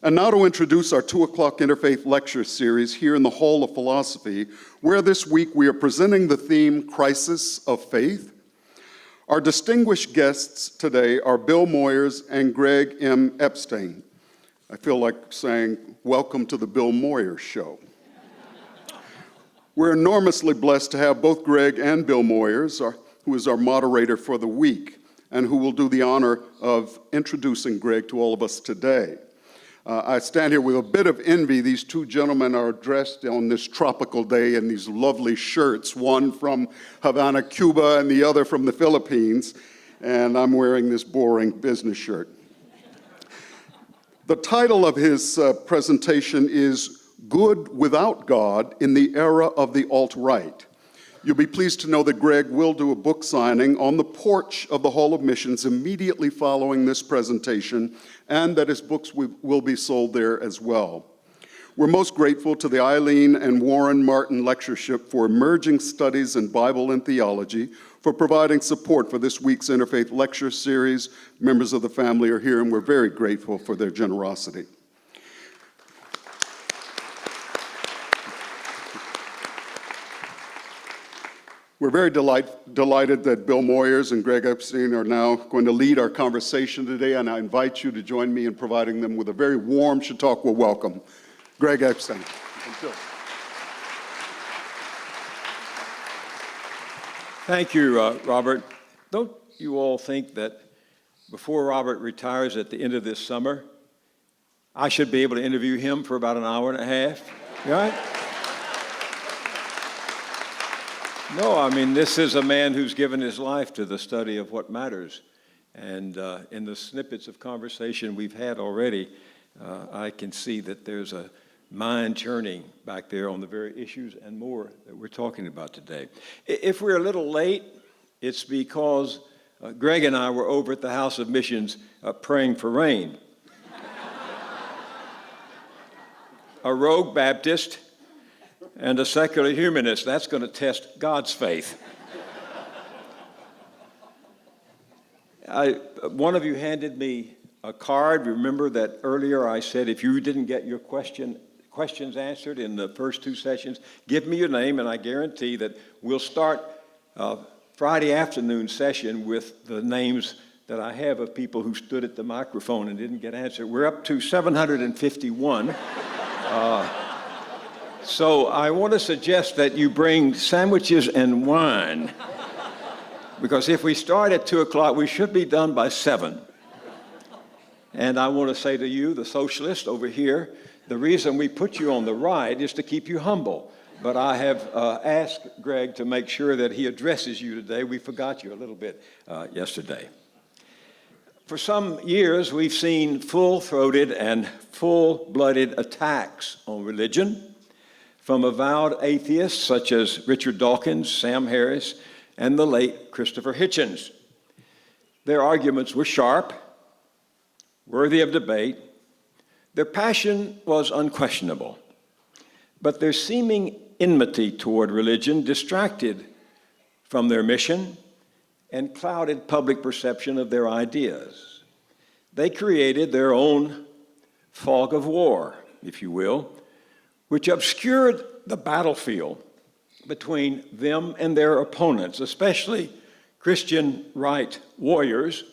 And now to introduce our 2 o'clock Interfaith Lecture Series here in the Hall of Philosophy, where this week we are presenting the theme, Crisis of Faith. Our distinguished guests today are Bill Moyers and Greg M. Epstein. I feel like saying, welcome to the Bill Moyers Show. We're enormously blessed to have both Greg and Bill Moyers, who is our moderator for the week, and who will do the honor of introducing Greg to all of us today. I stand here with a bit of envy. These two gentlemen are dressed on this tropical day in these lovely shirts, one from Havana, Cuba, and the other from the Philippines, and I'm wearing this boring business shirt. The title of his presentation is Good Without God in the Era of the Alt-Right. You'll be pleased to know that Greg will do a book signing on the porch of the Hall of Missions immediately following this presentation, and that his books will be sold there as well. We're most grateful to the Eileen and Warren Martin Lectureship for Emerging Studies in Bible and Theology for providing support for this week's Interfaith Lecture Series. Members of the family are here, and we're very grateful for their generosity. We're very delighted that Bill Moyers and Greg Epstein are now going to lead our conversation today, and I invite you to join me in providing them with a very warm Chautauqua welcome. Greg Epstein. And Bill. Thank you, Robert. Don't you all think that before Robert retires at the end of this summer, I should be able to interview him for about an hour and a half, right? No, I mean, this is a man who's given his life to the study of what matters. And in the snippets of conversation we've had already, I can see that there's a mind churning back there on the very issues and more that we're talking about today. If we're a little late, it's because Greg and I were over at the House of Missions praying for rain. A rogue Baptist and a secular humanist, that's going to test God's faith. One of you handed me a card. Remember that earlier I said if you didn't get your questions answered in the first 2 sessions, give me your name, and I guarantee that we'll start Friday afternoon session with the names that I have of people who stood at the microphone and didn't get answered. We're up to 751. So I want to suggest that you bring sandwiches and wine, because if we start at 2 o'clock, we should be done by 7. And I want to say to you, the socialist over here, the reason we put you on the right is to keep you humble. But I have asked Greg to make sure that he addresses you today. We forgot you a little bit yesterday. For some years, we've seen full-throated and full-blooded attacks on religion from avowed atheists such as Richard Dawkins, Sam Harris, and the late Christopher Hitchens. Their arguments were sharp, worthy of debate. Their passion was unquestionable, but their seeming enmity toward religion distracted from their mission and clouded public perception of their ideas. They created their own fog of war, if you will, which obscured the battlefield between them and their opponents, especially Christian right warriors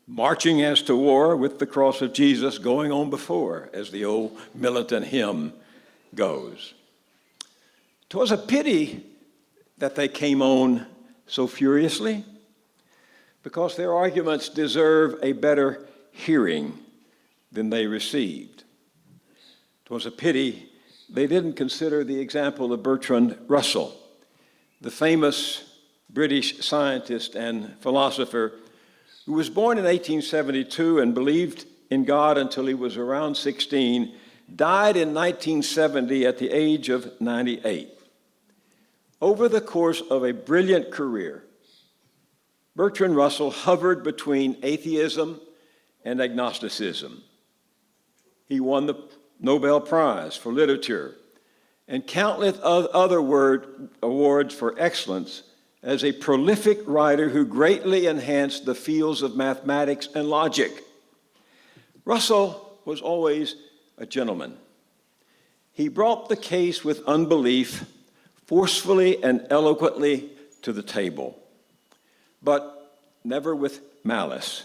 marching as to war with the cross of Jesus going on before, as the old militant hymn goes. 'Twas a pity that they came on so furiously, because their arguments deserve a better hearing than they received. 'Twas a pity they didn't consider the example of Bertrand Russell, the famous British scientist and philosopher who was born in 1872 and believed in God until he was around 16, died in 1970 at the age of 98. Over the course of a brilliant career, Bertrand Russell hovered between atheism and agnosticism. He won the Nobel Prize for Literature and countless other awards for excellence as a prolific writer who greatly enhanced the fields of mathematics and logic. Russell was always a gentleman. He brought the case with unbelief forcefully and eloquently to the table, but never with malice.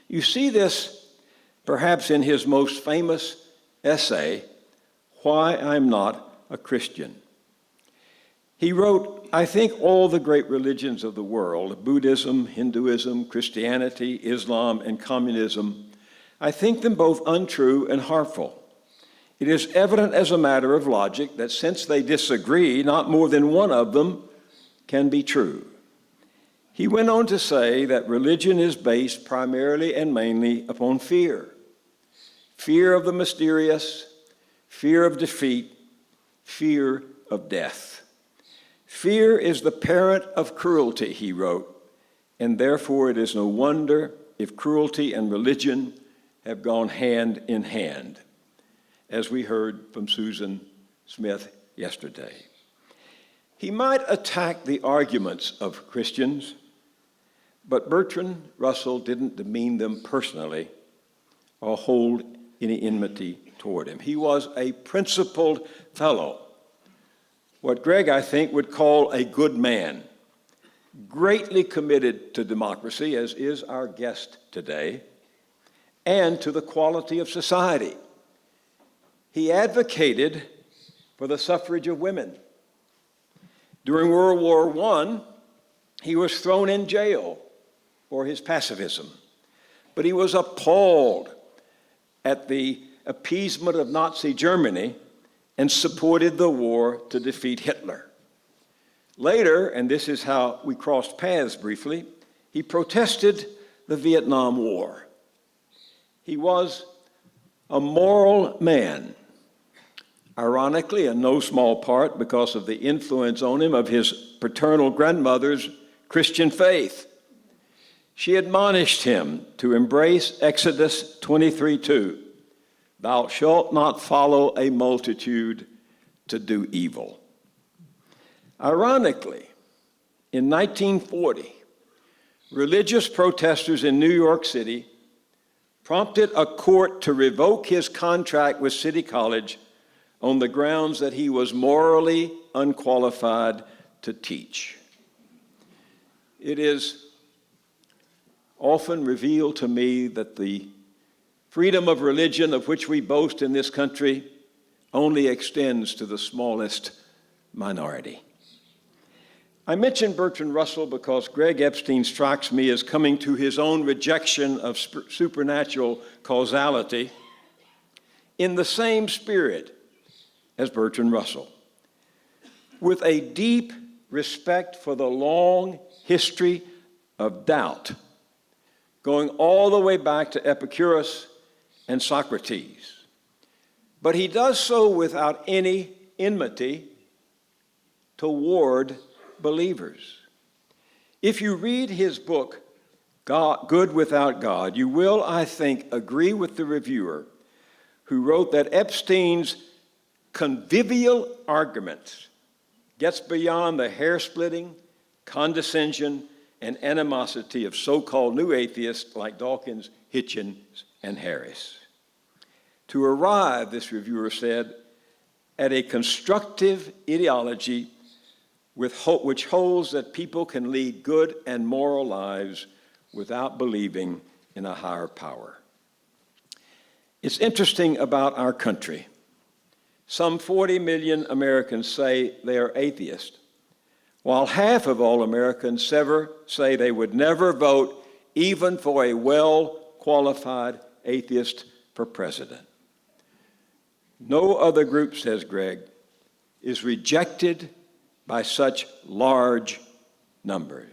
You see this perhaps in his most famous essay, Why I'm Not a Christian. He wrote, I think all the great religions of the world, Buddhism, Hinduism, Christianity, Islam, and communism, I think them both untrue and harmful. It is evident as a matter of logic that since they disagree, not more than one of them can be true. He went on to say that religion is based primarily and mainly upon fear. Fear of the mysterious, fear of defeat, fear of death. Fear is the parent of cruelty, he wrote, and therefore it is no wonder if cruelty and religion have gone hand in hand, as we heard from Susan Smith yesterday. He might attack the arguments of Christians, but Bertrand Russell didn't demean them personally or hold any enmity toward him. He was a principled fellow, what Greg, I think, would call a good man, greatly committed to democracy, as is our guest today, and to the quality of society. He advocated for the suffrage of women. During World War I, he was thrown in jail for his pacifism, but he was appalled at the appeasement of Nazi Germany and supported the war to defeat Hitler. Later, and this is how we crossed paths briefly, he protested the Vietnam War. He was a moral man, ironically, in no small part because of the influence on him of his paternal grandmother's Christian faith. She admonished him to embrace Exodus 23:2. Thou shalt not follow a multitude to do evil. Ironically, in 1940, religious protesters in New York City prompted a court to revoke his contract with City College on the grounds that he was morally unqualified to teach. It is often revealed to me that the freedom of religion of which we boast in this country only extends to the smallest minority. I mention Bertrand Russell because Greg Epstein strikes me as coming to his own rejection of supernatural causality in the same spirit as Bertrand Russell, with a deep respect for the long history of doubt, going all the way back to Epicurus and Socrates. But he does so without any enmity toward believers. If you read his book, Good Without God, you will, I think, agree with the reviewer who wrote that Epstein's convivial argument gets beyond the hair-splitting, condescension, and animosity of so-called new atheists like Dawkins, Hitchens, and Harris. To arrive, this reviewer said, at a constructive ideology which holds that people can lead good and moral lives without believing in a higher power. It's interesting about our country. Some 40 million Americans say they are atheists, while half of all Americans say they would never vote even for a well-qualified atheist for president. No other group, says Greg, is rejected by such large numbers.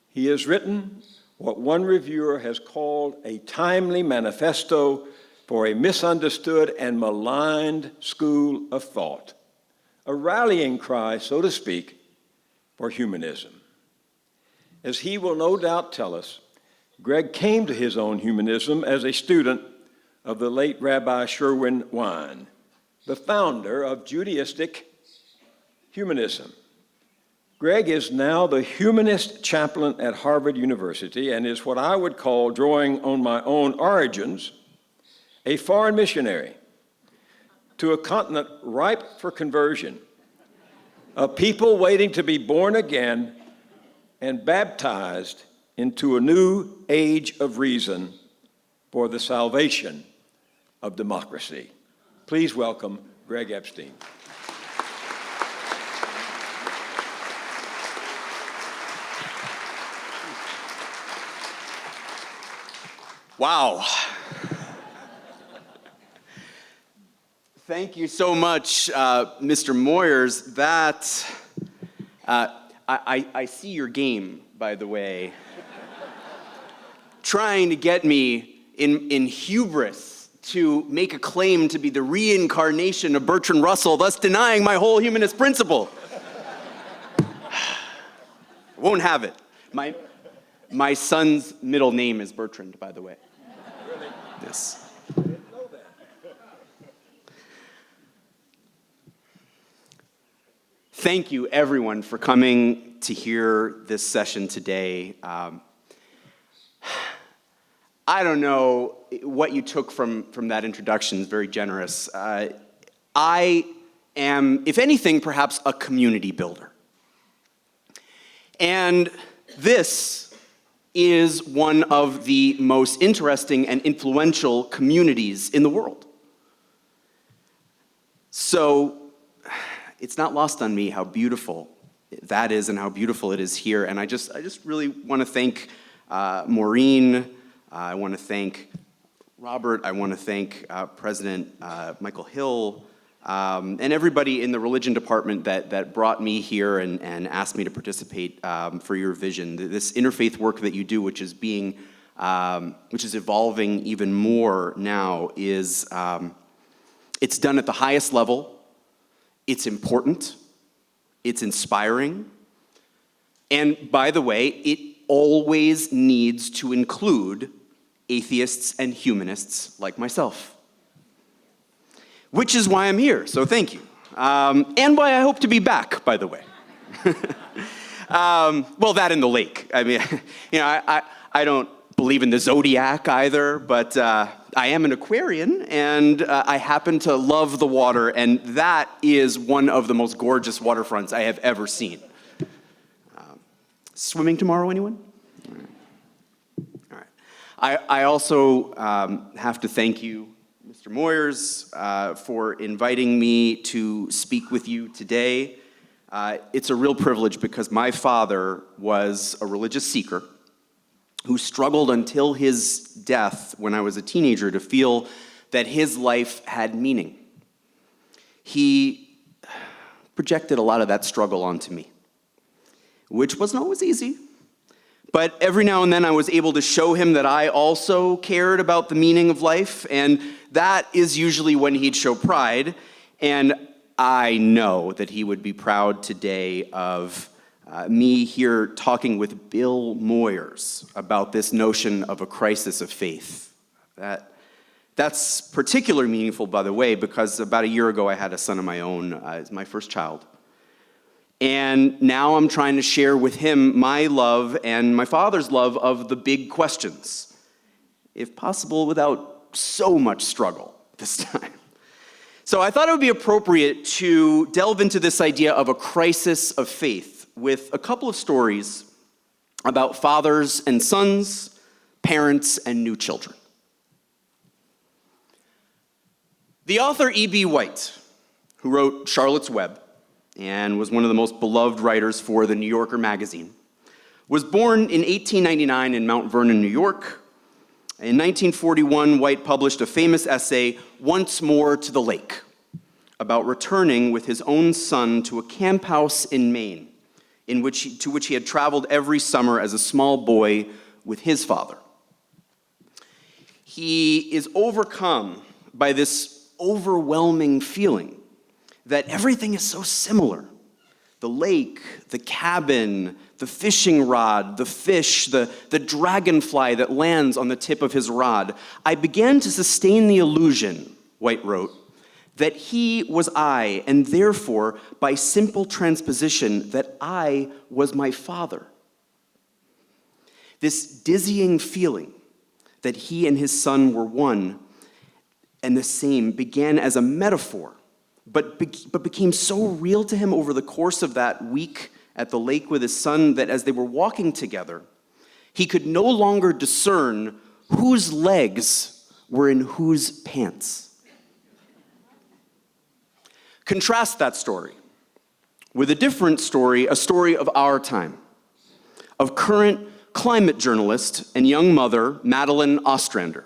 He has written what one reviewer has called a timely manifesto for a misunderstood and maligned school of thought, a rallying cry, so to speak, for humanism. As he will no doubt tell us, Greg came to his own humanism as a student of the late Rabbi Sherwin Wine, the founder of Judaistic humanism. Greg is now the humanist chaplain at Harvard University and is what I would call, drawing on my own origins, a foreign missionary to a continent ripe for conversion, a people waiting to be born again and baptized into a new age of reason for the salvation of democracy. Please welcome Greg Epstein. Wow. Thank you so much, Mr. Moyers. I see your game, by the way. Trying to get me in hubris to make a claim to be the reincarnation of Bertrand Russell, thus denying my whole humanist principle. Won't have it. My son's middle name is Bertrand, by the way. Really? Yes. I didn't know that. Thank you, everyone, for coming to hear this session today. I don't know what you took from that introduction. It's very generous. I am, if anything, perhaps a community builder. And this is one of the most interesting and influential communities in the world. So it's not lost on me how beautiful that is and how beautiful it is here. And I just really want to thank Maureen. I want to thank Robert. I want to thank President Michael Hill and everybody in the religion department that brought me here and asked me to participate for your vision. This interfaith work that you do, which is evolving even more now, is it's done at the highest level. It's important. It's inspiring. And by the way, it always needs to include atheists and humanists like myself. Which is why I'm here, so thank you. And why I hope to be back, by the way. Well, that and the lake. I mean, I don't believe in the zodiac either, but I am an Aquarian, and I happen to love the water, and that is one of the most gorgeous waterfronts I have ever seen. Swimming tomorrow, anyone? All right. I also have to thank you, Mr. Moyers, for inviting me to speak with you today. It's a real privilege because my father was a religious seeker who struggled until his death when I was a teenager to feel that his life had meaning. He projected a lot of that struggle onto me, which wasn't always easy. But every now and then I was able to show him that I also cared about the meaning of life, and that is usually when he'd show pride. And I know that he would be proud today of me here talking with Bill Moyers about this notion of a crisis of faith. That's particularly meaningful, by the way, because about a year ago I had a son of my own. It's my first child. And now I'm trying to share with him my love and my father's love of the big questions, if possible without so much struggle this time. So I thought it would be appropriate to delve into this idea of a crisis of faith with a couple of stories about fathers and sons, parents and new children. The author E.B. White, who wrote Charlotte's Web and was one of the most beloved writers for the New Yorker magazine, was born in 1899 in Mount Vernon, New York. In 1941, White published a famous essay, Once More to the Lake, about returning with his own son to a camp house in Maine, to which he had traveled every summer as a small boy with his father. He is overcome by this overwhelming feeling that everything is so similar. The lake, the cabin, the fishing rod, the fish, the dragonfly that lands on the tip of his rod. I began to sustain the illusion, White wrote, that he was I, and therefore, by simple transposition, that I was my father. This dizzying feeling that he and his son were one and the same began as a metaphor, but became so real to him over the course of that week at the lake with his son that as they were walking together, he could no longer discern whose legs were in whose pants. Contrast that story with a different story, a story of our time, of current climate journalist and young mother Madeline Ostrander.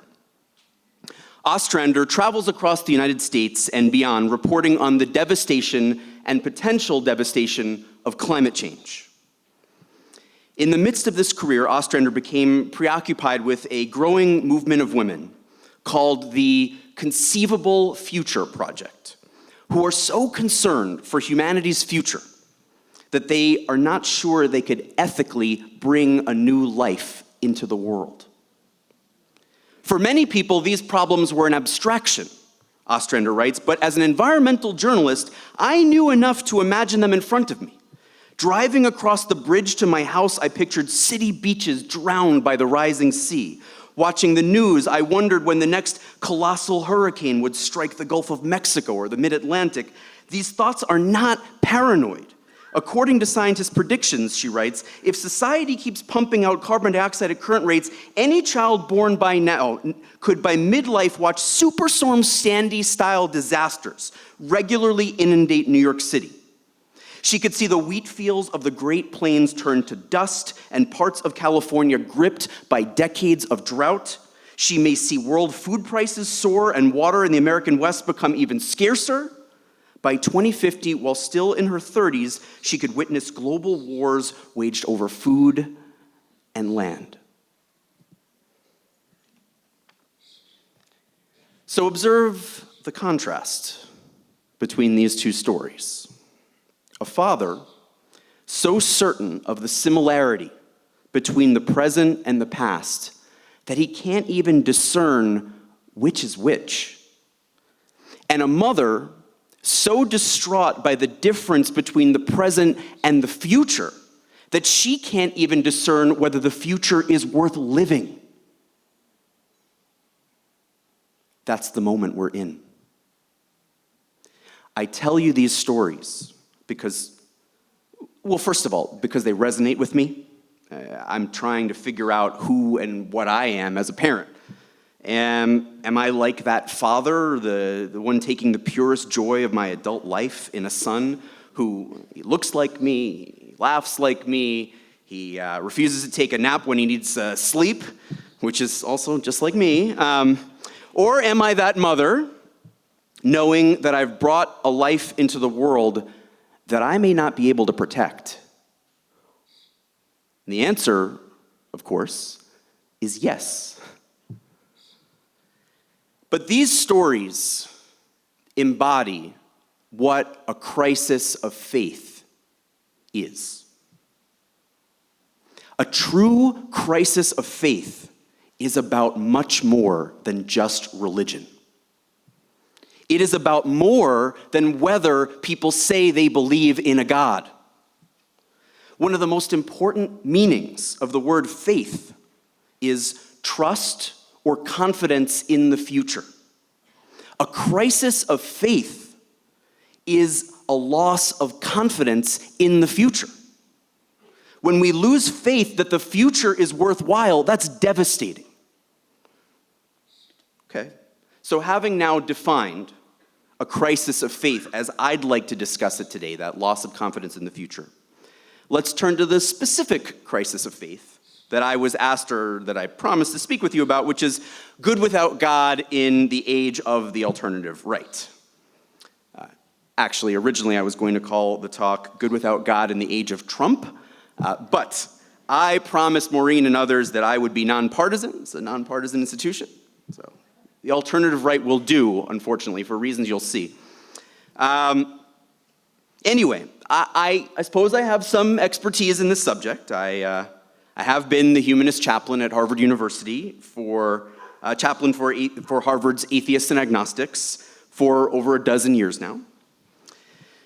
Ostrander travels across the United States and beyond, reporting on the devastation and potential devastation of climate change. In the midst of this career, Ostrander became preoccupied with a growing movement of women called the Conceivable Future Project, who are so concerned for humanity's future that they are not sure they could ethically bring a new life into the world. For many people, these problems were an abstraction, Ostrander writes, but as an environmental journalist, I knew enough to imagine them in front of me. Driving across the bridge to my house, I pictured city beaches drowned by the rising sea. Watching the news, I wondered when the next colossal hurricane would strike the Gulf of Mexico or the mid-Atlantic. These thoughts are not paranoid. According to scientists' predictions, she writes, if society keeps pumping out carbon dioxide at current rates, any child born by now could by midlife watch Superstorm Sandy-style disasters regularly inundate New York City. She could see the wheat fields of the Great Plains turn to dust and parts of California gripped by decades of drought. She may see world food prices soar and water in the American West become even scarcer. By 2050, while still in her 30s, she could witness global wars waged over food and land. So observe the contrast between these two stories. A father so certain of the similarity between the present and the past that he can't even discern which is which. And a mother so distraught by the difference between the present and the future that she can't even discern whether the future is worth living. That's the moment we're in. I tell you these stories because, well, first of all, because they resonate with me. I'm trying to figure out who and what I am as a parent. Am I like that father, the one taking the purest joy of my adult life in a son who he looks like me, he laughs like me, he refuses to take a nap when he needs sleep, which is also just like me? Or am I that mother, knowing that I've brought a life into the world that I may not be able to protect? And the answer, of course, is yes. But these stories embody what a crisis of faith is. A true crisis of faith is about much more than just religion. It is about more than whether people say they believe in a God. One of the most important meanings of the word faith is trust or confidence in the future. A crisis of faith is a loss of confidence in the future. When we lose faith that the future is worthwhile, that's devastating. Okay? So having now defined a crisis of faith as I'd like to discuss it today, that loss of confidence in the future, let's turn to the specific crisis of faith that I was asked or that I promised to speak with you about, which is good without God in the age of the alternative right. Actually, originally I was going to call the talk Good Without God in the Age of Trump, but I promised Maureen and others that I would be nonpartisan. It's a nonpartisan institution, so the alternative right will do, unfortunately, for reasons you'll see. Anyway, I suppose I have some expertise in this subject. I have been the humanist chaplain at Harvard University chaplain for Harvard's atheists and agnostics for over a dozen years now.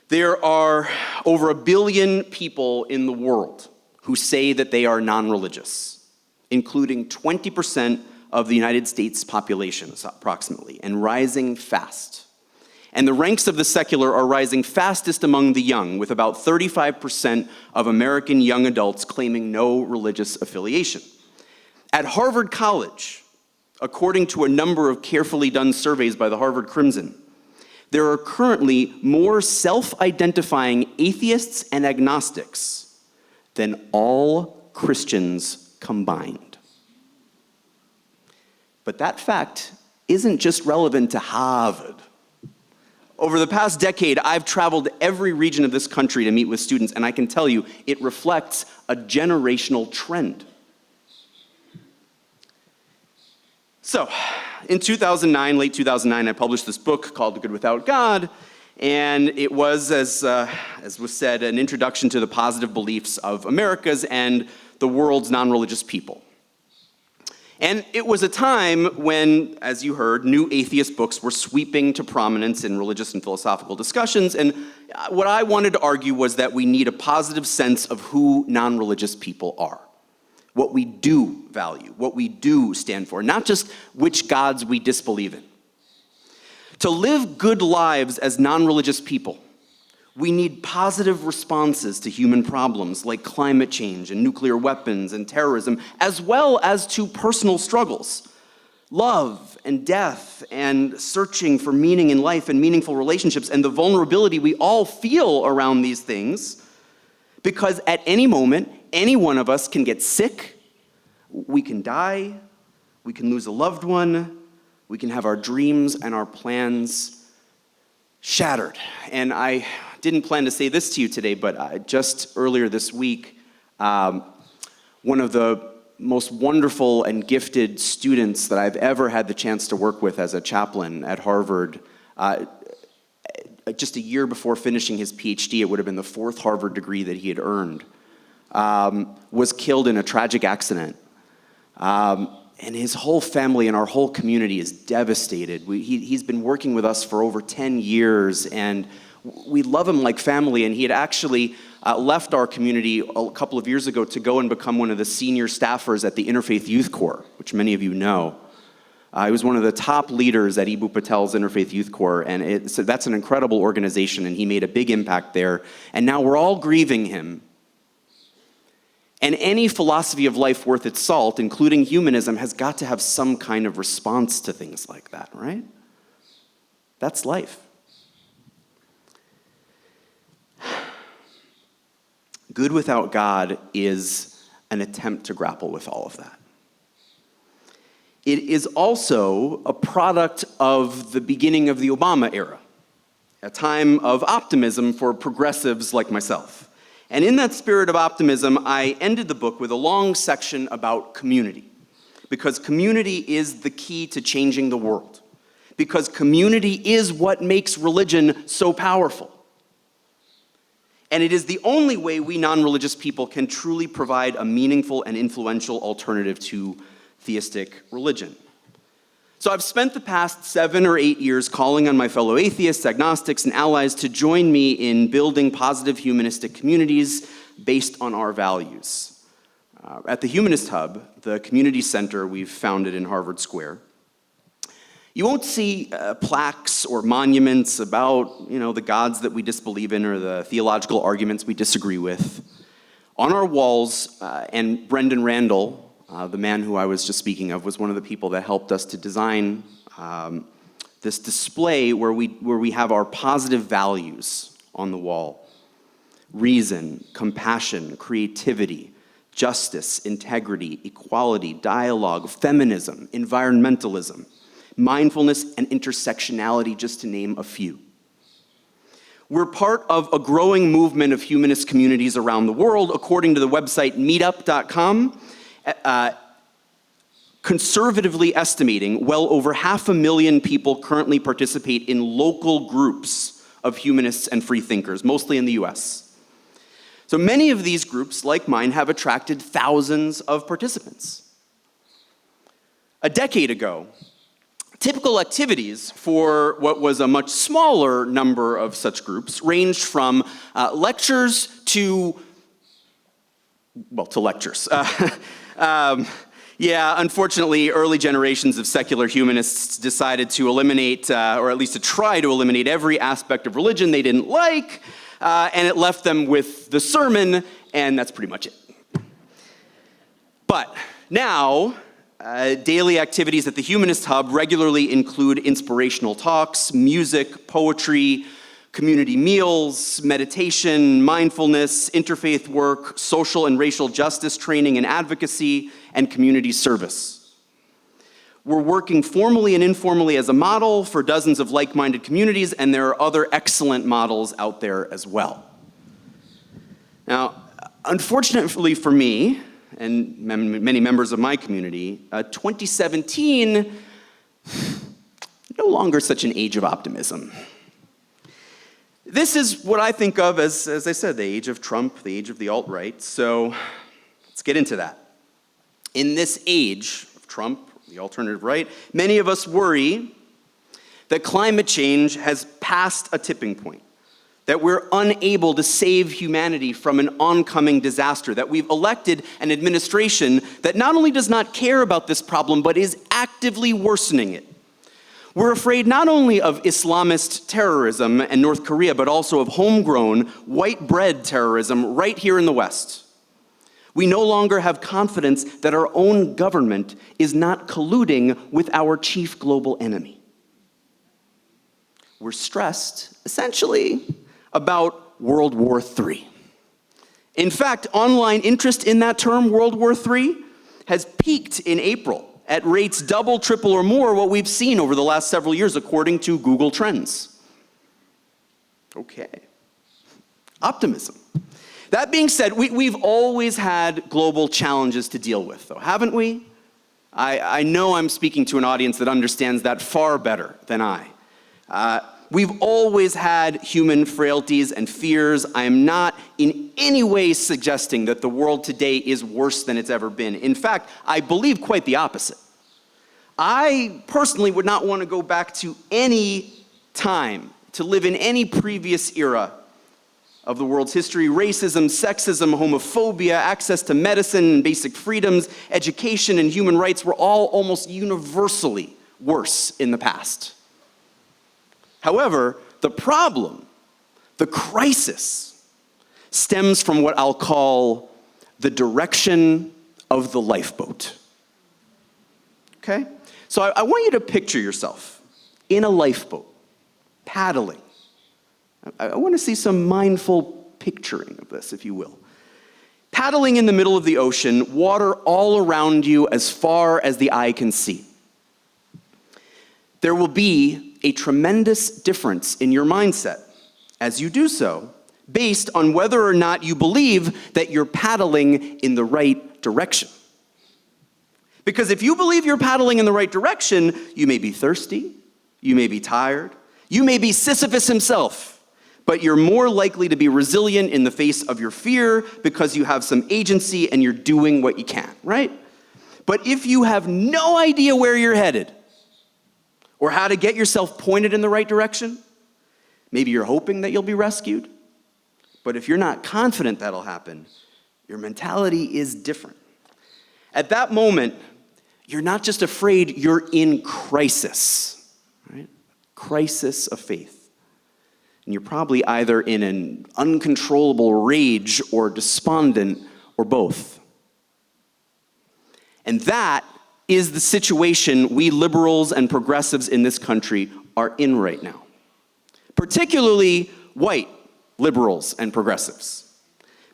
There are over 1 billion people in the world who say that they are non-religious, including 20% of the United States population, approximately, and rising fast. And the ranks of the secular are rising fastest among the young, with about 35% of American young adults claiming no religious affiliation. At Harvard College, according to a number of carefully done surveys by the Harvard Crimson, there are currently more self-identifying atheists and agnostics than all Christians combined. But that fact isn't just relevant to Harvard. Over the past decade, I've traveled every region of this country to meet with students, and I can tell you it reflects a generational trend. So, in 2009, late 2009, I published this book called The Good Without God, and it was, as was said, an introduction to the positive beliefs of America's and the world's non-religious people. And it was a time when, as you heard, new atheist books were sweeping to prominence in religious and philosophical discussions, and what I wanted to argue was that we need a positive sense of who non-religious people are. What we do value, what we do stand for, not just which gods we disbelieve in. To live good lives as non-religious people, we need positive responses to human problems like climate change and nuclear weapons and terrorism, as well as to personal struggles, love and death and searching for meaning in life and meaningful relationships and the vulnerability we all feel around these things, because at any moment, any one of us can get sick, we can die, we can lose a loved one, we can have our dreams and our plans shattered. And I didn't plan to say this to you today, but just earlier this week, one of the most wonderful and gifted students that I've ever had the chance to work with as a chaplain at Harvard, just a year before finishing his PhD, it would have been the fourth Harvard degree that he had earned, was killed in a tragic accident. And his whole family and our whole community is devastated. He's been working with us for over 10 years, and we love him like family, and he had actually left our community a couple of years ago to go and become one of the senior staffers at the Interfaith Youth Corps, which many of you know. He was one of the top leaders at Ibu Patel's Interfaith Youth Corps, and so that's an incredible organization, and he made a big impact there. And now we're all grieving him. And any philosophy of life worth its salt, including humanism, has got to have some kind of response to things like that, right? That's life. Good Without God is an attempt to grapple with all of that. It is also a product of the beginning of the Obama era, a time of optimism for progressives like myself. And in that spirit of optimism, I ended the book with a long section about community, because community is the key to changing the world, because community is what makes religion so powerful. And it is the only way we non-religious people can truly provide a meaningful and influential alternative to theistic religion. So I've spent the past 7 or 8 years calling on my fellow atheists, agnostics, and allies to join me in building positive humanistic communities based on our values. At the Humanist Hub, the community center we've founded in Harvard Square, you won't see plaques or monuments about, the gods that we disbelieve in or the theological arguments we disagree with. On our walls, and Brendan Randall, the man who I was just speaking of, was one of the people that helped us to design this display where we have our positive values on the wall. Reason, compassion, creativity, justice, integrity, equality, dialogue, feminism, environmentalism, mindfulness, and intersectionality, just to name a few. We're part of a growing movement of humanist communities around the world. According to the website meetup.com, conservatively estimating, well over 500,000 people currently participate in local groups of humanists and free thinkers, mostly in the US. So many of these groups, like mine, have attracted thousands of participants. A decade ago, typical activities for what was a much smaller number of such groups ranged from lectures to lectures. Yeah, unfortunately, early generations of secular humanists decided to eliminate, or at least to try to eliminate, every aspect of religion they didn't like, and it left them with the sermon, and that's pretty much it. But now, daily activities at the Humanist Hub regularly include inspirational talks, music, poetry, community meals, meditation, mindfulness, interfaith work, social and racial justice training and advocacy, and community service. We're working formally and informally as a model for dozens of like-minded communities, and there are other excellent models out there as well. Now, unfortunately for me, and many members of my community, 2017, no longer such an age of optimism. This is what I think of as I said, the age of Trump, the age of the alt-right, so let's get into that. In this age of Trump, the alternative right, many of us worry that climate change has passed a tipping point, that we're unable to save humanity from an oncoming disaster, that we've elected an administration that not only does not care about this problem, but is actively worsening it. We're afraid not only of Islamist terrorism and North Korea, but also of homegrown, white-bread terrorism right here in the West. We no longer have confidence that our own government is not colluding with our chief global enemy. We're stressed, essentially, about World War III. In fact, online interest in that term, World War III, has peaked in April at rates double, triple, or more what we've seen over the last several years, according to Google Trends. Okay. Optimism. That being said, we've always had global challenges to deal with, though, haven't we? I know I'm speaking to an audience that understands that far better than I. We've always had human frailties and fears. I am not in any way suggesting that the world today is worse than it's ever been. In fact, I believe quite the opposite. I personally would not want to go back to any time, to live in any previous era of the world's history. Racism, sexism, homophobia, access to medicine and basic freedoms, education, and human rights were all almost universally worse in the past. However, the problem, the crisis, stems from what I'll call the direction of the lifeboat. Okay? So I want you to picture yourself in a lifeboat, paddling. I want to see some mindful picturing of this, if you will. Paddling in the middle of the ocean, water all around you as far as the eye can see. There will be a tremendous difference in your mindset as you do so, based on whether or not you believe that you're paddling in the right direction. Because if you believe you're paddling in the right direction, you may be thirsty, you may be tired, you may be Sisyphus himself, but you're more likely to be resilient in the face of your fear because you have some agency and you're doing what you can, right? But if you have no idea where you're headed, or how to get yourself pointed in the right direction, maybe you're hoping that you'll be rescued, but if you're not confident that'll happen, your mentality is different. At that moment, you're not just afraid, you're in crisis, right? Crisis of faith. And you're probably either in an uncontrollable rage or despondent or both. And that is the situation we liberals and progressives in this country are in right now. Particularly white liberals and progressives.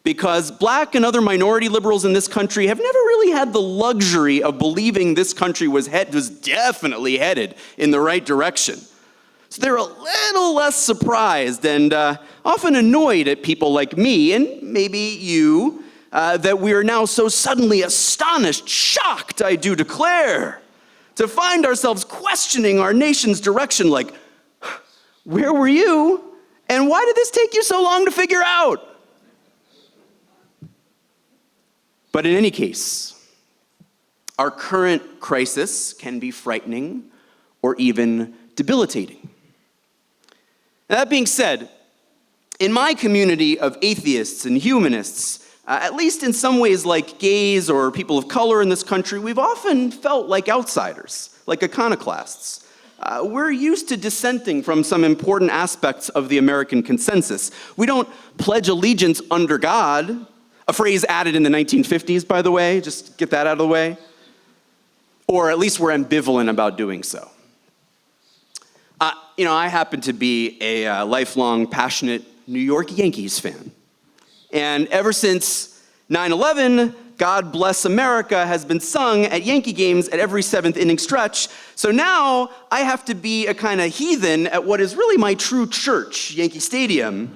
Because black and other minority liberals in this country have never really had the luxury of believing this country was definitely headed in the right direction. So they're a little less surprised and often annoyed at people like me, and maybe you, that we are now so suddenly astonished, shocked, I do declare, to find ourselves questioning our nation's direction like, where were you? And why did this take you so long to figure out? But in any case, our current crisis can be frightening or even debilitating. Now, that being said, in my community of atheists and humanists, at least in some ways like gays or people of color in this country, we've often felt like outsiders, like iconoclasts. We're used to dissenting from some important aspects of the American consensus. We don't pledge allegiance under God, a phrase added in the 1950s, by the way, just get that out of the way. Or at least we're ambivalent about doing so. I happen to be a lifelong, passionate New York Yankees fan. And ever since 9/11, God Bless America has been sung at Yankee games at every seventh inning stretch. So now I have to be a kind of heathen at what is really my true church, Yankee Stadium,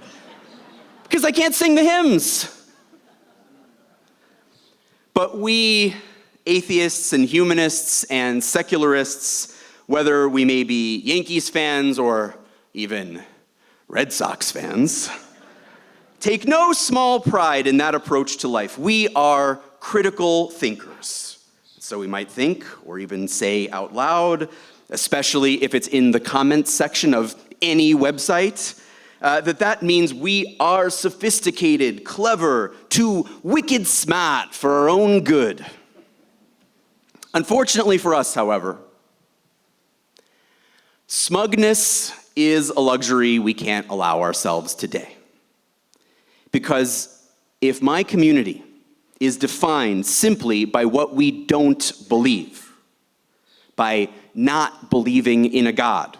because I can't sing the hymns. But we atheists and humanists and secularists, whether we may be Yankees fans or even Red Sox fans, take no small pride in that approach to life. We are critical thinkers. So we might think or even say out loud, especially if it's in the comments section of any website, that means we are sophisticated, clever, too wicked smart for our own good. Unfortunately for us, however, smugness is a luxury we can't allow ourselves today. Because if my community is defined simply by what we don't believe, by not believing in a God,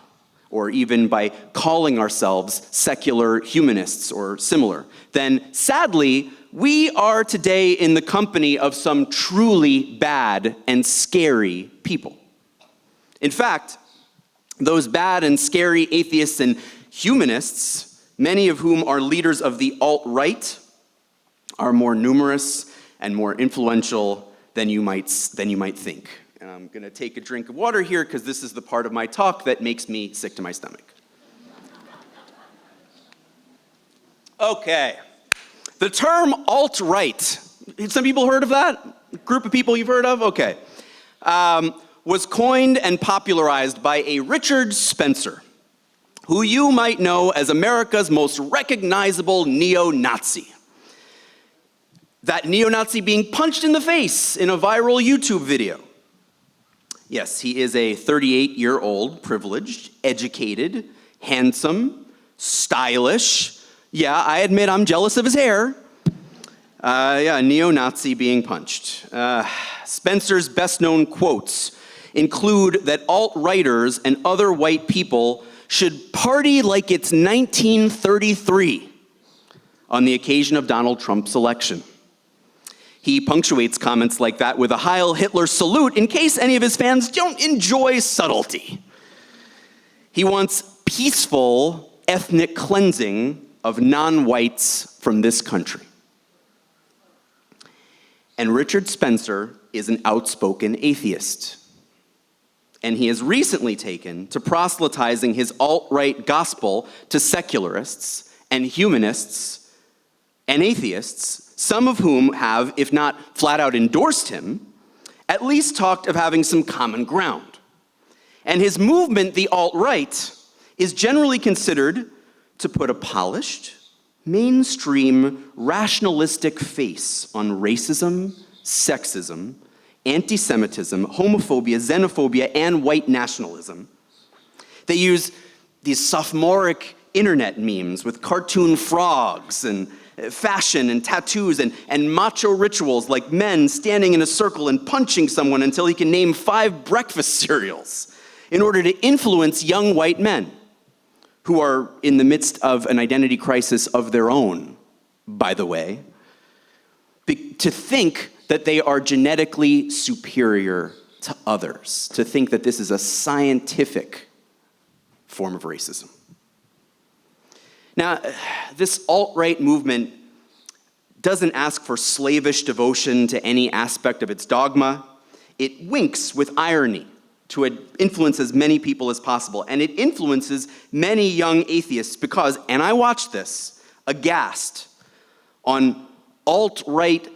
or even by calling ourselves secular humanists or similar, then sadly, we are today in the company of some truly bad and scary people. In fact, those bad and scary atheists and humanists, many of whom are leaders of the alt-right, are more numerous and more influential than you might think. And I'm going to take a drink of water here because this is the part of my talk that makes me sick to my stomach. Okay. The term alt-right, some people heard of that? Group of people you've heard of? Okay. Was coined and popularized by a Richard Spencer, who you might know as America's most recognizable neo-Nazi. That neo-Nazi being punched in the face in a viral YouTube video. Yes, he is a 38-year-old, privileged, educated, handsome, stylish. Yeah, I admit I'm jealous of his hair. A neo-Nazi being punched. Spencer's best-known quotes include that alt-righters and other white people should party like it's 1933 on the occasion of Donald Trump's election. He punctuates comments like that with a Heil Hitler salute in case any of his fans don't enjoy subtlety. He wants peaceful ethnic cleansing of non-whites from this country. And Richard Spencer is an outspoken atheist. And he has recently taken to proselytizing his alt-right gospel to secularists and humanists and atheists, some of whom have, if not flat out endorsed him, at least talked of having some common ground. And his movement, the alt-right, is generally considered to put a polished, mainstream, rationalistic face on racism, sexism, anti-Semitism, homophobia, xenophobia, and white nationalism. They use these sophomoric internet memes with cartoon frogs and fashion and tattoos and macho rituals like men standing in a circle and punching someone until he can name 5 breakfast cereals in order to influence young white men who are in the midst of an identity crisis of their own, by the way, to think that they are genetically superior to others, to think that this is a scientific form of racism. Now, this alt-right movement doesn't ask for slavish devotion to any aspect of its dogma. It winks with irony to influence as many people as possible. And it influences many young atheists because, and I watched this, aghast, on alt-right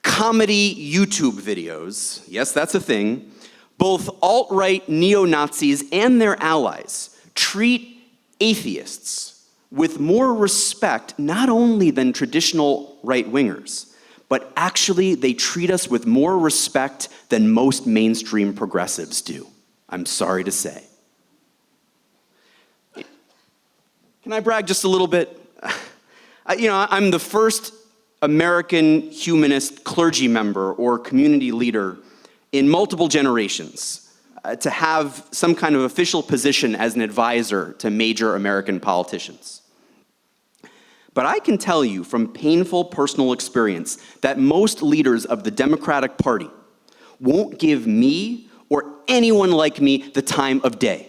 comedy YouTube videos, yes, that's a thing, both alt-right neo-Nazis and their allies treat atheists with more respect, not only than traditional right-wingers, but actually they treat us with more respect than most mainstream progressives do, I'm sorry to say. Can I brag just a little bit? I'm the first American humanist clergy member or community leader in multiple generations to have some kind of official position as an advisor to major American politicians. But I can tell you from painful personal experience that most leaders of the Democratic Party won't give me or anyone like me the time of day.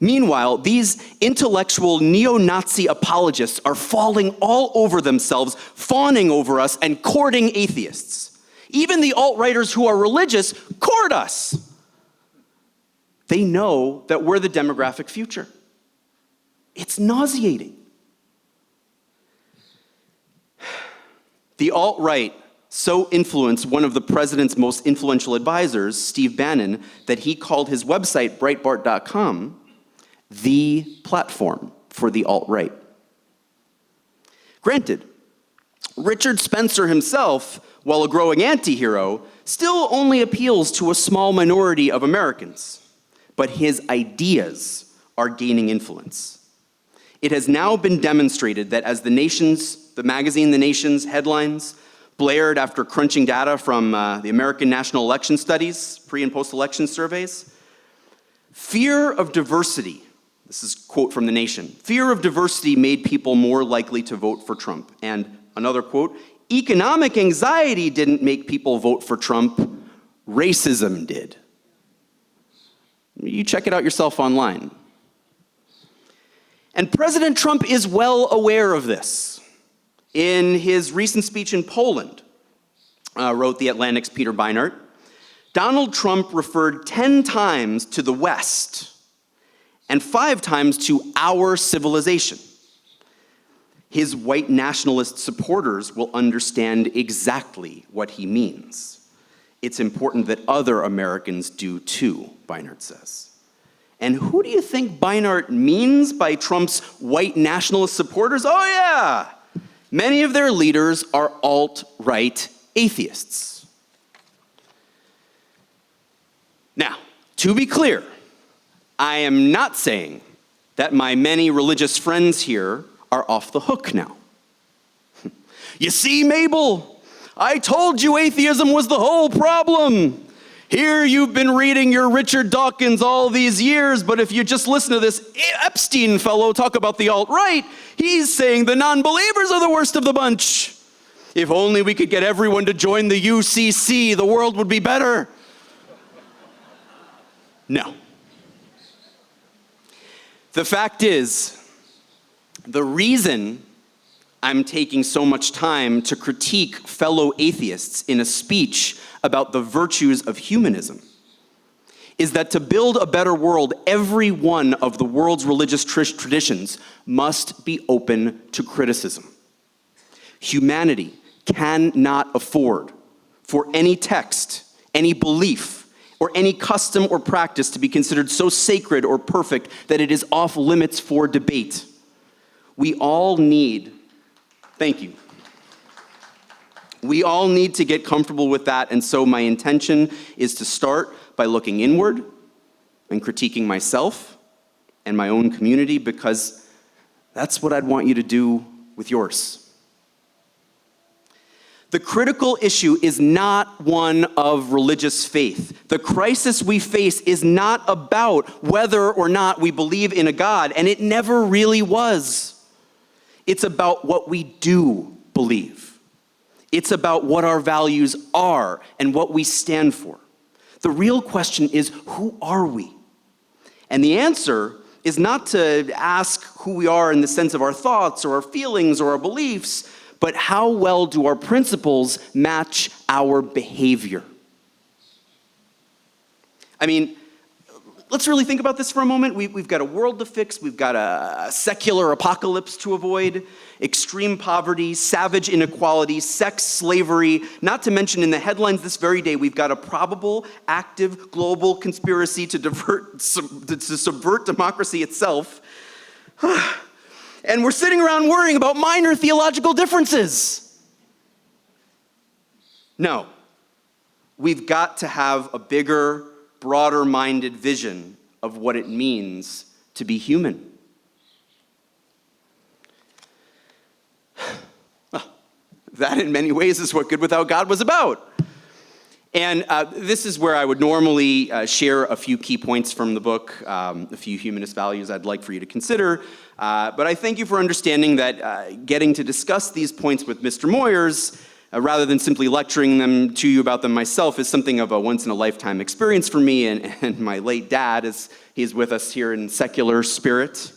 Meanwhile, these intellectual neo-Nazi apologists are falling all over themselves, fawning over us, and courting atheists. Even the alt-righters who are religious court us. They know that we're the demographic future. It's nauseating. The alt-right so influenced one of the president's most influential advisors, Steve Bannon, that he called his website, Breitbart.com, the platform for the alt-right. Granted, Richard Spencer himself, while a growing anti-hero, still only appeals to a small minority of Americans, but his ideas are gaining influence. It has now been demonstrated that as the magazine The Nation's headlines blared after crunching data from the American National Election Studies, pre- and post-election surveys, fear of diversity, this is a quote from The Nation, fear of diversity made people more likely to vote for Trump. And another quote, economic anxiety didn't make people vote for Trump, racism did. You check it out yourself online. And President Trump is well aware of this. In his recent speech in Poland, wrote The Atlantic's Peter Beinart, Donald Trump referred 10 times to the West and 5 times to our civilization. His white nationalist supporters will understand exactly what he means. It's important that other Americans do too, Beinart says. And who do you think Beinart means by Trump's white nationalist supporters? Oh yeah! Many of their leaders are alt-right atheists. Now, to be clear, I am not saying that my many religious friends here are off the hook now. You see, Mabel, I told you atheism was the whole problem. Here you've been reading your Richard Dawkins all these years, but if you just listen to this Epstein fellow talk about the alt-right, he's saying the non-believers are the worst of the bunch. If only we could get everyone to join the UCC, the world would be better. No. The fact is, the reason I'm taking so much time to critique fellow atheists in a speech about the virtues of humanism is that to build a better world, every one of the world's religious traditions must be open to criticism. Humanity cannot afford for any text, any belief, or any custom or practice to be considered so sacred or perfect that it is off limits for debate. We all need, thank you. We all need to get comfortable with that, and so my intention is to start by looking inward and critiquing myself and my own community, because that's what I'd want you to do with yours. The critical issue is not one of religious faith. The crisis we face is not about whether or not we believe in a God, and it never really was. It's about what we do believe. It's about what our values are and what we stand for. The real question is, who are we? And the answer is not to ask who we are in the sense of our thoughts or our feelings or our beliefs, but how well do our principles match our behavior? I mean, let's really think about this for a moment. We've got a world to fix. We've got a secular apocalypse to avoid, extreme poverty, savage inequality, sex slavery, not to mention in the headlines this very day, we've got a probable, active, global conspiracy to subvert democracy itself. And we're sitting around worrying about minor theological differences. No. We've got to have a bigger, broader-minded vision of what it means to be human. That, in many ways, is what Good Without God was about. And this is where I would normally share a few key points from the book, a few humanist values I'd like for you to consider. But I thank you for understanding that getting to discuss these points with Mr. Moyers, rather than simply lecturing them to you about them myself, is something of a once-in-a-lifetime experience for me. And my late dad, he's with us here in secular spirit.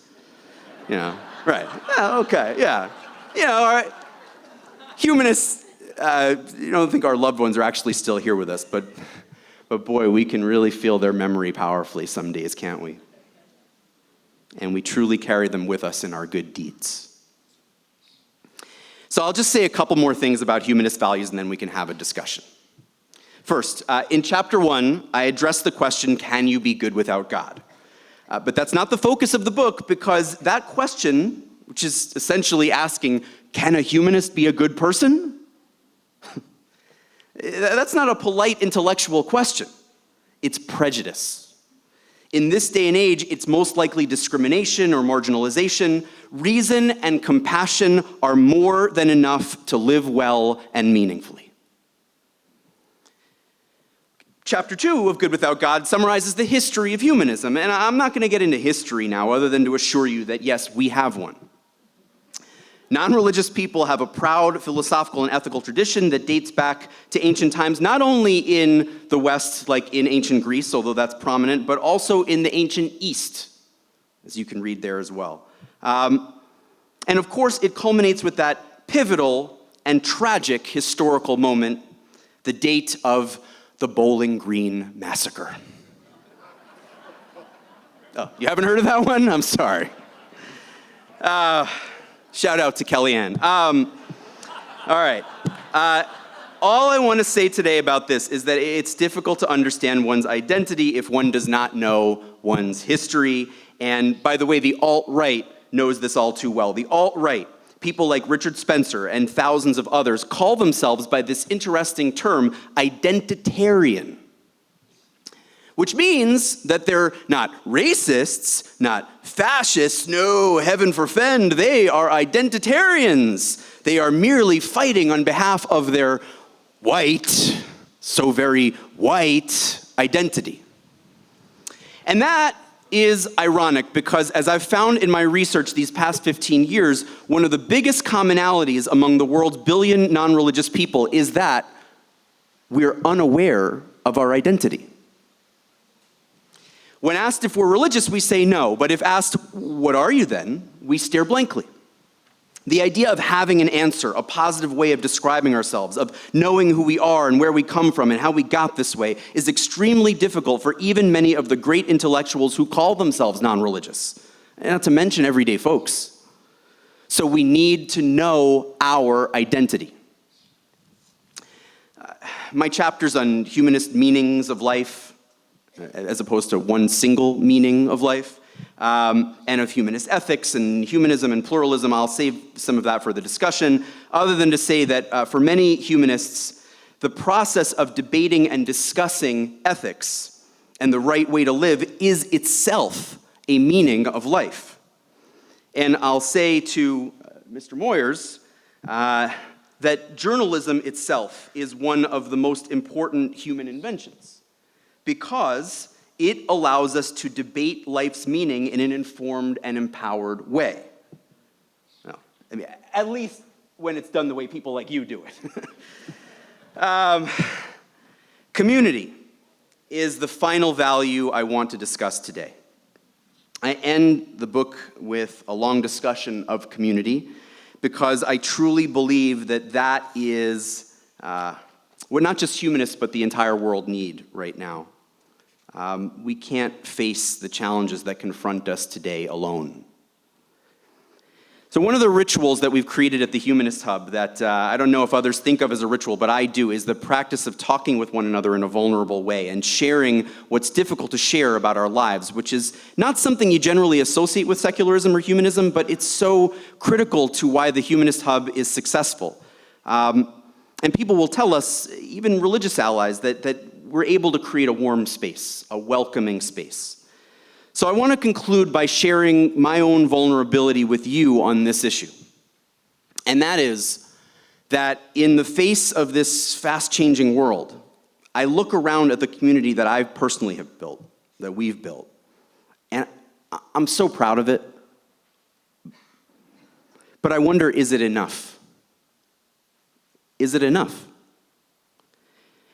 Right. Yeah, okay, yeah. All right. Humanists, don't think our loved ones are actually still here with us, but boy, we can really feel their memory powerfully some days, can't we? And we truly carry them with us in our good deeds. So I'll just say a couple more things about humanist values, and then we can have a discussion. First, in chapter 1, I addressed the question, can you be good without God? But that's not the focus of the book, because that question, which is essentially asking, can a humanist be a good person? That's not a polite intellectual question. It's prejudice. In this day and age, it's most likely discrimination or marginalization. Reason and compassion are more than enough to live well and meaningfully. Chapter 2 of Good Without God summarizes the history of humanism. And I'm not going to get into history now, other than to assure you that, yes, we have one. Non-religious people have a proud philosophical and ethical tradition that dates back to ancient times, not only in the West, like in ancient Greece, although that's prominent, but also in the ancient East, as you can read there as well. And of course, it culminates with that pivotal and tragic historical moment, the date of the Bowling Green Massacre. Oh, you haven't heard of that one? I'm sorry. Shout out to Kellyanne. All right. All I want to say today about this is that it's difficult to understand one's identity if one does not know one's history. And by the way, the alt-right knows this all too well. The alt-right, people like Richard Spencer and thousands of others, call themselves by this interesting term, identitarian. Which means that they're not racists, not fascists, no, heaven forfend, they are identitarians. They are merely fighting on behalf of their white, so very white identity. And that is ironic because, as I've found in my research these past 15 years, one of the biggest commonalities among the world's billion non-religious people is that we're unaware of our identity. When asked if we're religious, we say no. But if asked, what are you then? We stare blankly. The idea of having an answer, a positive way of describing ourselves, of knowing who we are and where we come from and how we got this way, is extremely difficult for even many of the great intellectuals who call themselves non-religious, and not to mention everyday folks. So we need to know our identity. My chapters on humanist meanings of life, as opposed to one single meaning of life, and of humanist ethics and humanism and pluralism. I'll save some of that for the discussion, other than to say that for many humanists, the process of debating and discussing ethics and the right way to live is itself a meaning of life. And I'll say to Mr. Moyers that journalism itself is one of the most important human inventions, because it allows us to debate life's meaning in an informed and empowered way. Well, I mean, at least when it's done the way people like you do it. Community is the final value I want to discuss today. I end the book with a long discussion of community because I truly believe that that is what not just humanists but the entire world need right now. We can't face the challenges that confront us today alone. So So one of the rituals that we've created at the Humanist Hub that I don't know if others think of as a ritual, but I do, is the practice of talking with one another in a vulnerable way and sharing what's difficult to share about our lives, which is not something you generally associate with secularism or humanism, but it's so critical to why the Humanist Hub is successful. And people will tell us, even religious allies, that we're able to create a warm space, a welcoming space. So I want to conclude by sharing my own vulnerability with you on this issue. And that is that in the face of this fast-changing world, I look around at the community that I personally have built, that we've built, and I'm so proud of it. But I wonder, is it enough? Is it enough?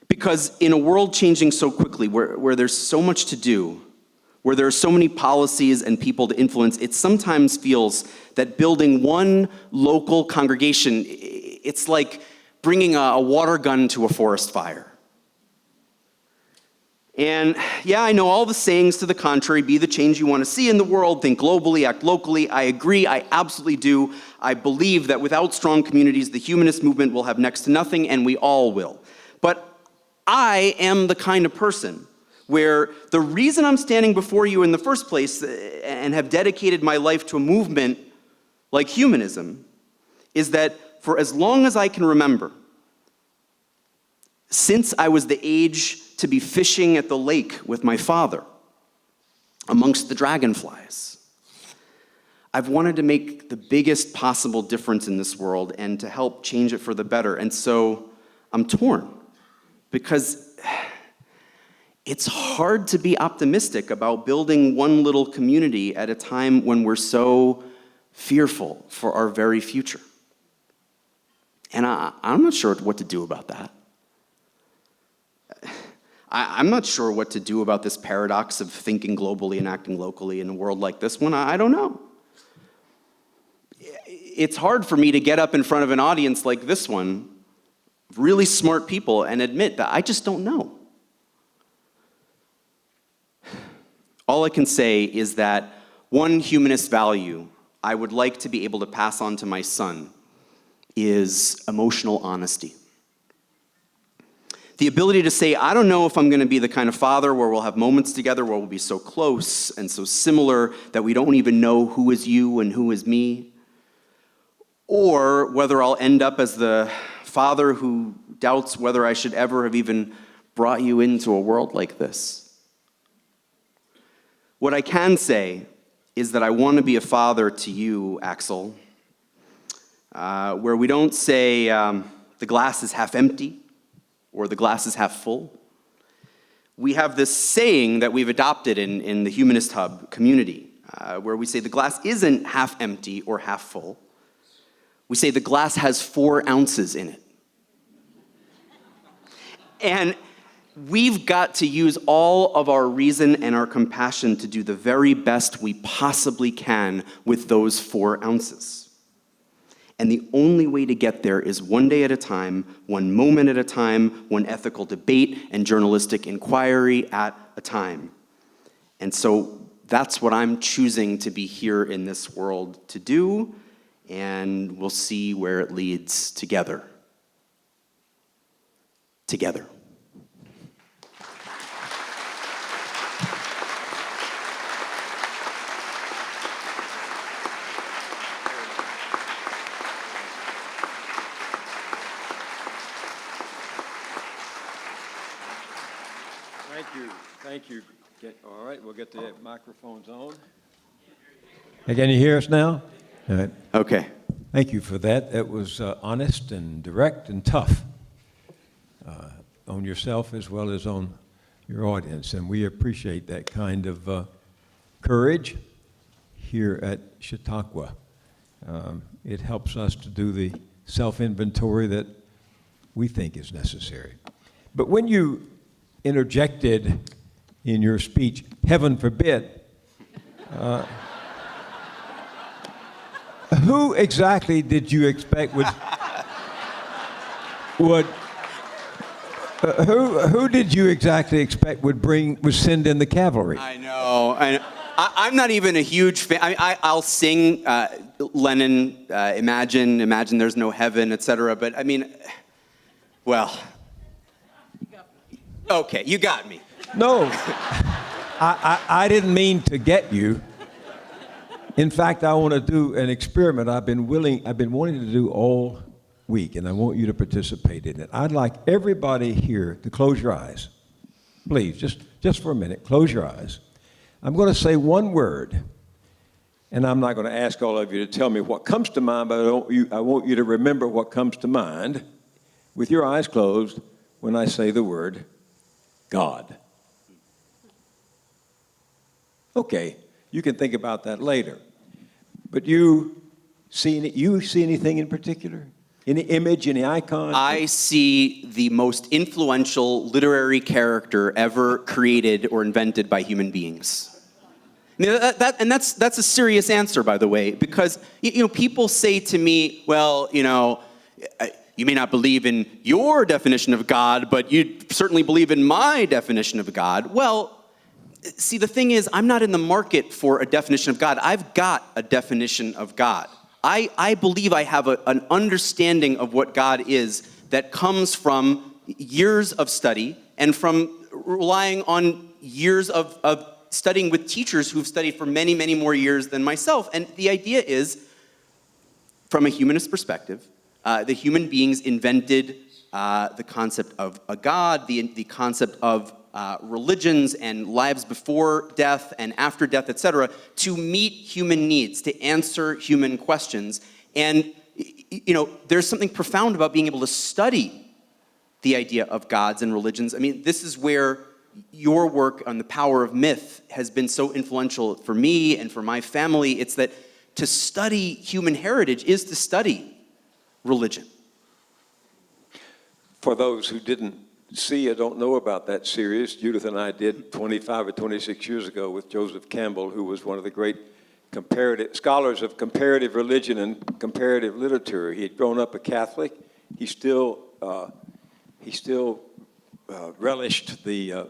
Because in a world changing so quickly, where there's so much to do, where there are so many policies and people to influence, it sometimes feels that building one local congregation, it's like bringing a water gun to a forest fire. And yeah, I know all the sayings to the contrary: be the change you want to see in the world, think globally, act locally. I agree, I absolutely do. I believe that without strong communities, the humanist movement will have next to nothing, and we all will. But I am the kind of person where the reason I'm standing before you in the first place and have dedicated my life to a movement like humanism is that for as long as I can remember, since I was the age to be fishing at the lake with my father amongst the dragonflies, I've wanted to make the biggest possible difference in this world and to help change it for the better. And so I'm torn because it's hard to be optimistic about building one little community at a time when we're so fearful for our very future. And I'm not sure what to do about that. I'm not sure what to do about this paradox of thinking globally and acting locally in a world like this one. I don't know. It's hard for me to get up in front of an audience like this one, really smart people, and admit that I just don't know. All I can say is that one humanist value I would like to be able to pass on to my son is emotional honesty. The ability to say, I don't know if I'm going to be the kind of father where we'll have moments together where we'll be so close and so similar that we don't even know who is you and who is me, or whether I'll end up as the father who doubts whether I should ever have even brought you into a world like this. What I can say is that I want to be a father to you, Axel, where we don't say the glass is half empty or the glass is half full. We have this saying that we've adopted in the Humanist Hub community, where we say the glass isn't half empty or half full. We say the glass has 4 ounces in it. And we've got to use all of our reason and our compassion to do the very best we possibly can with those 4 ounces. And the only way to get there is one day at a time, one moment at a time, one ethical debate and journalistic inquiry at a time. And so that's what I'm choosing to be here in this world to do, and we'll see where it leads together. Together. Thank you. All right, we'll get the microphones on. Hey, can you hear us now? All right. Okay. Thank you for that. That was honest and direct and tough on yourself as well as on your audience. And we appreciate that kind of courage here at Chautauqua. It helps us to do the self-inventory that we think is necessary. But when you interjected in your speech, heaven forbid, who exactly did you expect would who did you exactly expect would send in the cavalry? I know. I'm not even a huge fan. I'll sing Lennon, Imagine There's No Heaven, etc. But I mean, well, okay, you got me. No, I didn't mean to get you. In fact, I want to do an experiment I've been wanting to do all week, and I want you to participate in it. I'd like everybody here to close your eyes. Please, just for a minute, close your eyes. I'm going to say one word, and I'm not going to ask all of you to tell me what comes to mind, but I want you to remember what comes to mind with your eyes closed when I say the word God. Okay, you can think about that later. But you see anything in particular? Any image, any icon? I see the most influential literary character ever created or invented by human beings. That's a serious answer, by the way, because people say to me, well, you may not believe in your definition of God, but you certainly believe in my definition of God. Well, see, the thing is, I'm not in the market for a definition of God. I've got a definition of God. I believe I have an understanding of what God is that comes from years of study and from relying on years of studying with teachers who've studied for many, many more years than myself. And the idea is, from a humanist perspective, the human beings invented the concept of a God, the concept of religions and lives before death and after death, etc., to meet human needs, to answer human questions. And there's something profound about being able to study the idea of gods and religions. I mean, this is where your work on the power of myth has been so influential for me and for my family. It's that to study human heritage is to study religion. For those who didn't see or don't know about that series, Judith and I did 25 or 26 years ago with Joseph Campbell, who was one of the great scholars of comparative religion and comparative literature. He had grown up a Catholic. He still relished the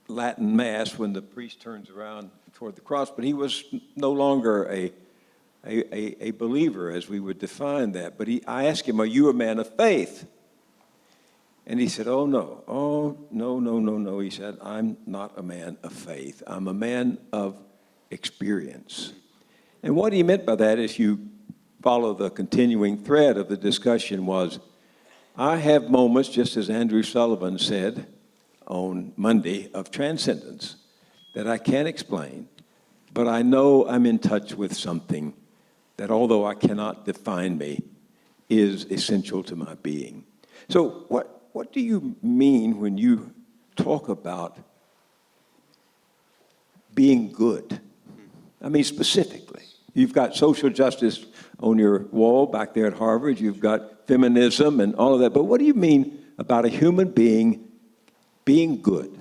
Latin Mass when the priest turns around toward the cross, but he was no longer a believer as we would define that. But I asked him, "Are you a man of faith?" And he said, no. He said, "I'm not a man of faith. I'm a man of experience." And what he meant by that, if you follow the continuing thread of the discussion, was, I have moments, just as Andrew Sullivan said on Monday, of transcendence that I can't explain, but I know I'm in touch with something that, although I cannot define me, is essential to my being. So what do you mean when you talk about being good? I mean, specifically. You've got social justice on your wall back there at Harvard. You've got feminism and all of that. But what do you mean about a human being being good?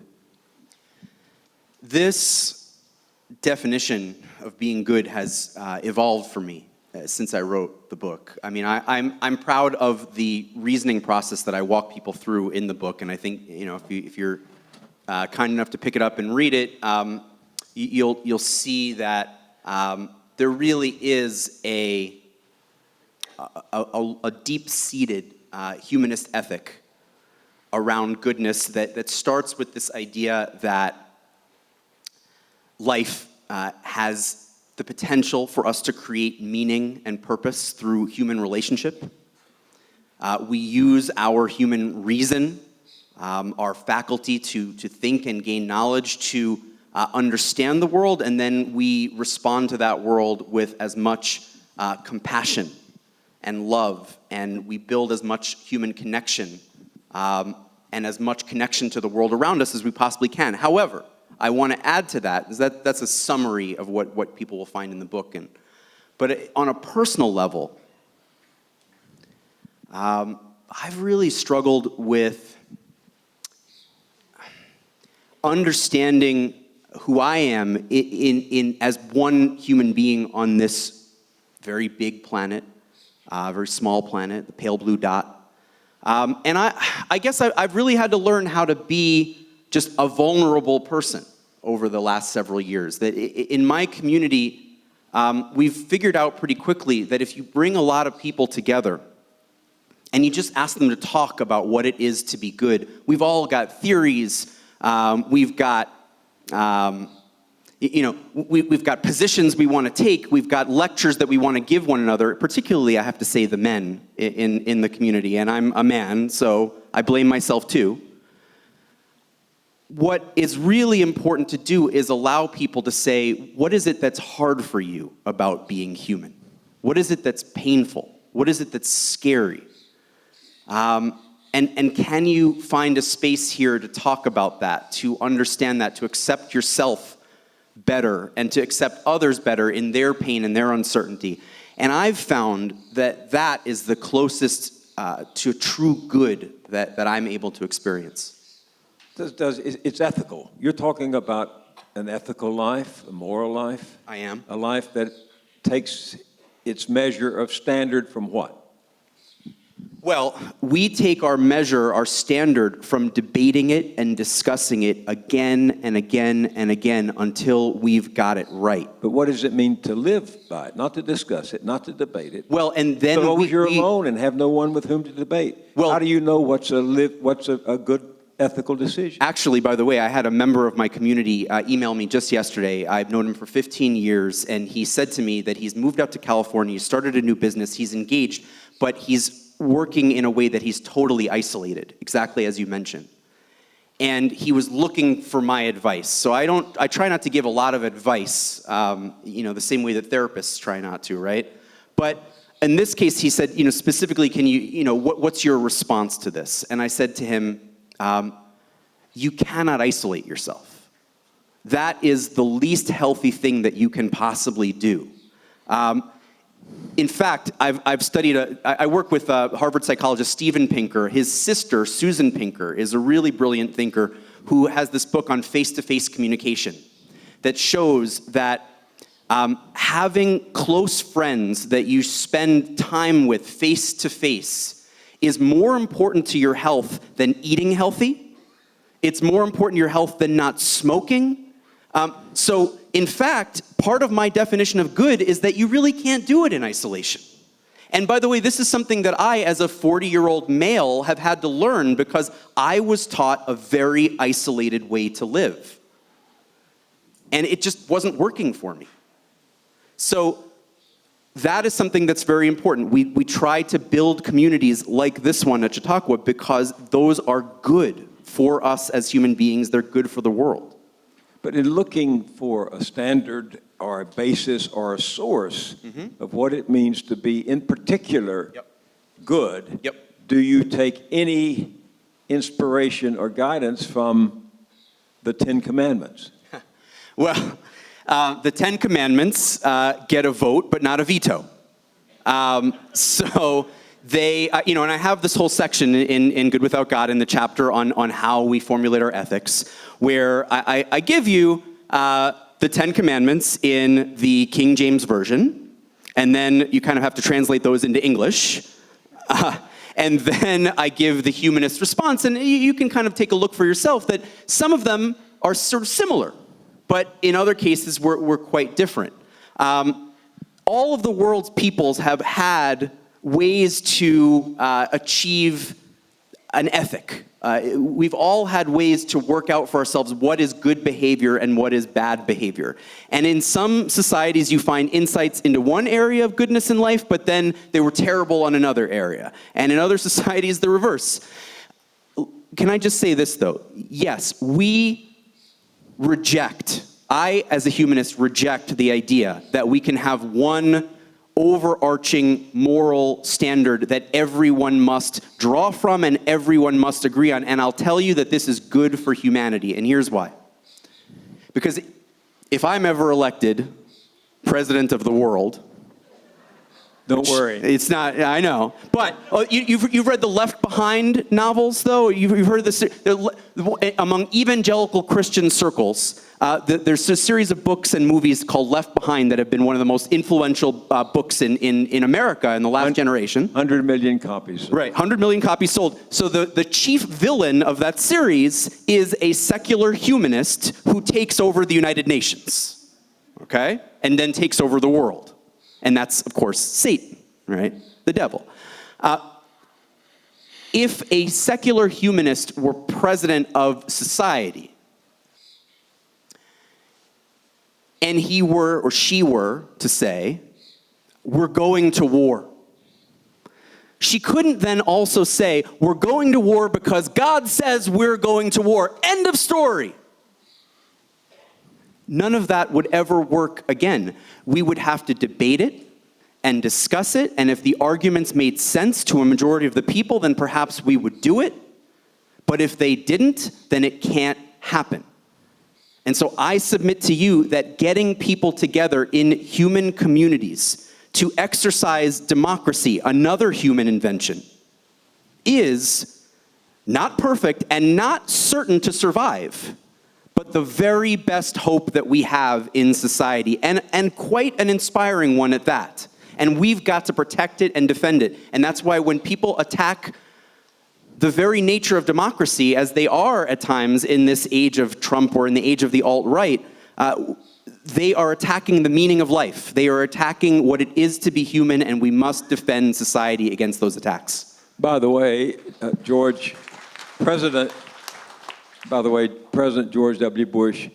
This definition of being good has evolved for me since I wrote the book. I mean, I'm proud of the reasoning process that I walk people through in the book, and I think if you're kind enough to pick it up and read it, you'll see that there really is a deep-seated humanist ethic around goodness that starts with this idea that life has the potential for us to create meaning and purpose through human relationship. We use our human reason, our faculty to think and gain knowledge, to understand the world, and then we respond to that world with as much compassion and love, and we build as much human connection and as much connection to the world around us as we possibly can. However, I want to add to that, is that's a summary of what people will find in the book. But on a personal level, I've really struggled with understanding who I am in as one human being on this very big planet, very small planet, the pale blue dot. And I guess I've really had to learn how to be just a vulnerable person. over the last several years. That in my community, we've figured out pretty quickly that if you bring a lot of people together and you just ask them to talk about what it is to be good, we've all got theories, we've got we've got positions we want to take, we've got lectures that we want to give one another, particularly, I have to say, the men in the community, and I'm a man, so I blame myself too. What is really important to do is allow people to say, what is it that's hard for you about being human? What is it that's painful? What is it that's scary? And can you find a space here to talk about that, to understand that, to accept yourself better, and to accept others better in their pain and their uncertainty? And I've found that that is the closest to true good that I'm able to experience. It's ethical. You're talking about an ethical life, a moral life? I am. A life that takes its measure of standard from what? Well, we take our measure, our standard, from debating it and discussing it again and again and again until we've got it right. But what does it mean to live by it? Not to discuss it, not to debate it. Well, and then Suppose you're alone and have no one with whom to debate. Well, how do you know what's a good ethical decision? Actually, by the way, I had a member of my community email me just yesterday. I've known him for 15 years, and he said to me that he's moved out to California, he's started a new business, he's engaged, but he's working in a way that he's totally isolated, exactly as you mentioned. And he was looking for my advice. So I try not to give a lot of advice, the same way that therapists try not to, right? But in this case, he said, specifically, can you, what's your response to this? And I said to him, you cannot isolate yourself. That is the least healthy thing that you can possibly do. In fact, I've studied, I work with Harvard psychologist Steven Pinker. His sister, Susan Pinker, is a really brilliant thinker who has this book on face-to-face communication that shows that having close friends that you spend time with face-to-face is more important to your health than eating healthy. It's more important to your health than not smoking. So, in fact, part of my definition of good is that you really can't do it in isolation. And by the way, this is something that I, as a 40-year-old male, have had to learn because I was taught a very isolated way to live. And it just wasn't working for me. So that is something that's very important. We try to build communities like this one at Chautauqua because those are good for us as human beings. They're good for the world. But in looking for a standard or a basis or a source of what it means to be, in particular, good, do you take any inspiration or guidance from the Ten Commandments? Well, the Ten Commandments get a vote, but not a veto. So they, and I have this whole section in Good Without God in the chapter on how we formulate our ethics, where I give you the Ten Commandments in the King James Version, and then you kind of have to translate those into English. And then I give the humanist response, and you can kind of take a look for yourself that some of them are sort of similar, but in other cases we're quite different. All of the world's peoples have had ways to achieve an ethic. We've all had ways to work out for ourselves what is good behavior and what is bad behavior. And in some societies, you find insights into one area of goodness in life, but then they were terrible on another area. And in other societies, the reverse. Can I just say this, though? Yes, we reject, I, as a humanist, reject the idea that we can have one overarching moral standard that everyone must draw from and everyone must agree on. And I'll tell you that this is good for humanity, and here's why. Because if I'm ever elected president of the world, Don't worry. It's not, I know. But you've read the Left Behind novels, though? You've heard this? Among evangelical Christian circles, there's a series of books and movies called Left Behind that have been one of the most influential books in America in the last generation. 100 million copies. Right, 100 million copies sold. So the chief villain of that series is a secular humanist who takes over the United Nations, okay? And then takes over the world. And that's, of course, Satan, right? The devil. If a secular humanist were president of society, and he were, or she were, to say, we're going to war, she couldn't then also say, we're going to war because God says we're going to war. End of story. None of that would ever work again. We would have to debate it and discuss it, and if the arguments made sense to a majority of the people, then perhaps we would do it. But if they didn't, then it can't happen. And so I submit to you that getting people together in human communities to exercise democracy, another human invention, is not perfect and not certain to survive, but the very best hope that we have in society, and quite an inspiring one at that. And we've got to protect it and defend it. And that's why when people attack the very nature of democracy, as they are at times in this age of Trump or in the age of the alt-right, they are attacking the meaning of life. They are attacking what it is to be human, and we must defend society against those attacks. By the way, President George W. Bush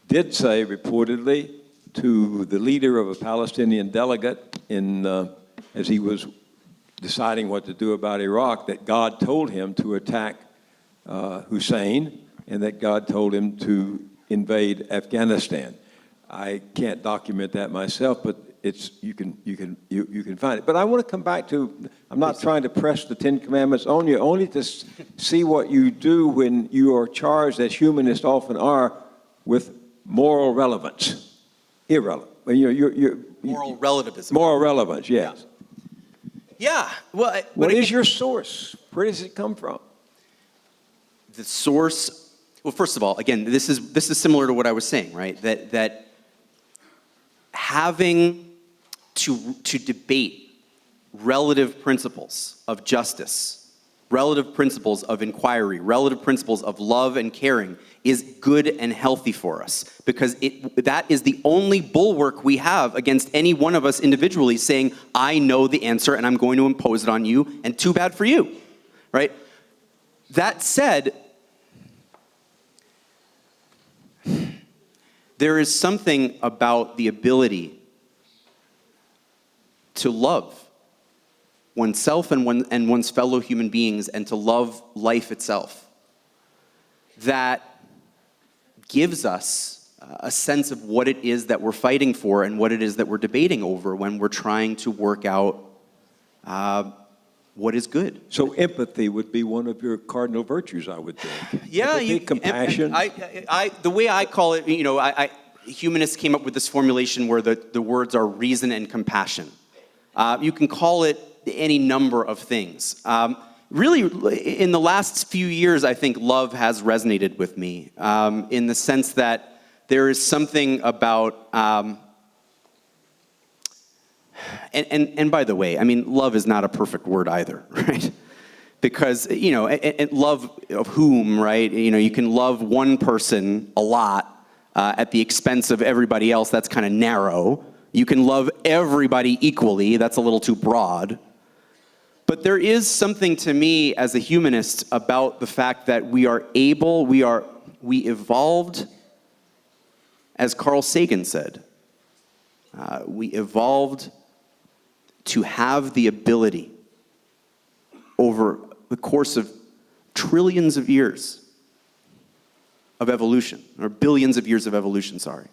did say reportedly to the leader of a Palestinian delegate as he was deciding what to do about Iraq, that God told him to attack Hussein, and that God told him to invade Afghanistan. I can't document that myself, but you can find it. But I want to come back to, I'm not trying to press the Ten Commandments on you, only to see what you do when you are charged, as humanists often are, with moral relevance. Irrelevant. Moral relativism. Moral relevance, yes. Yeah. Well, what is your source? Where does it come from? The source. Well, first of all, again, this is similar to what I was saying, right? That having to debate relative principles of justice, relative principles of inquiry, relative principles of love and caring is good and healthy for us, because that is the only bulwark we have against any one of us individually saying, I know the answer and I'm going to impose it on you, and too bad for you, right? That said, there is something about the ability to love oneself and one's fellow human beings, and to love life itself, that gives us a sense of what it is that we're fighting for and what it is that we're debating over when we're trying to work out what is good. So empathy would be one of your cardinal virtues, I would think. Yeah, empathy, compassion. The way I call it, humanists came up with this formulation where the words are reason and compassion. You can call it any number of things. Really, in the last few years, I think love has resonated with me in the sense that there is something about, and by the way, I mean, love is not a perfect word either, right? Because, and love of whom, right? You can love one person a lot at the expense of everybody else. That's kind of narrow. You can love everybody equally. That's a little too broad. But there is something to me as a humanist about the fact that we evolved, as Carl Sagan said, we evolved to have the ability over the course of trillions of years of evolution, or billions of years of evolution, sorry.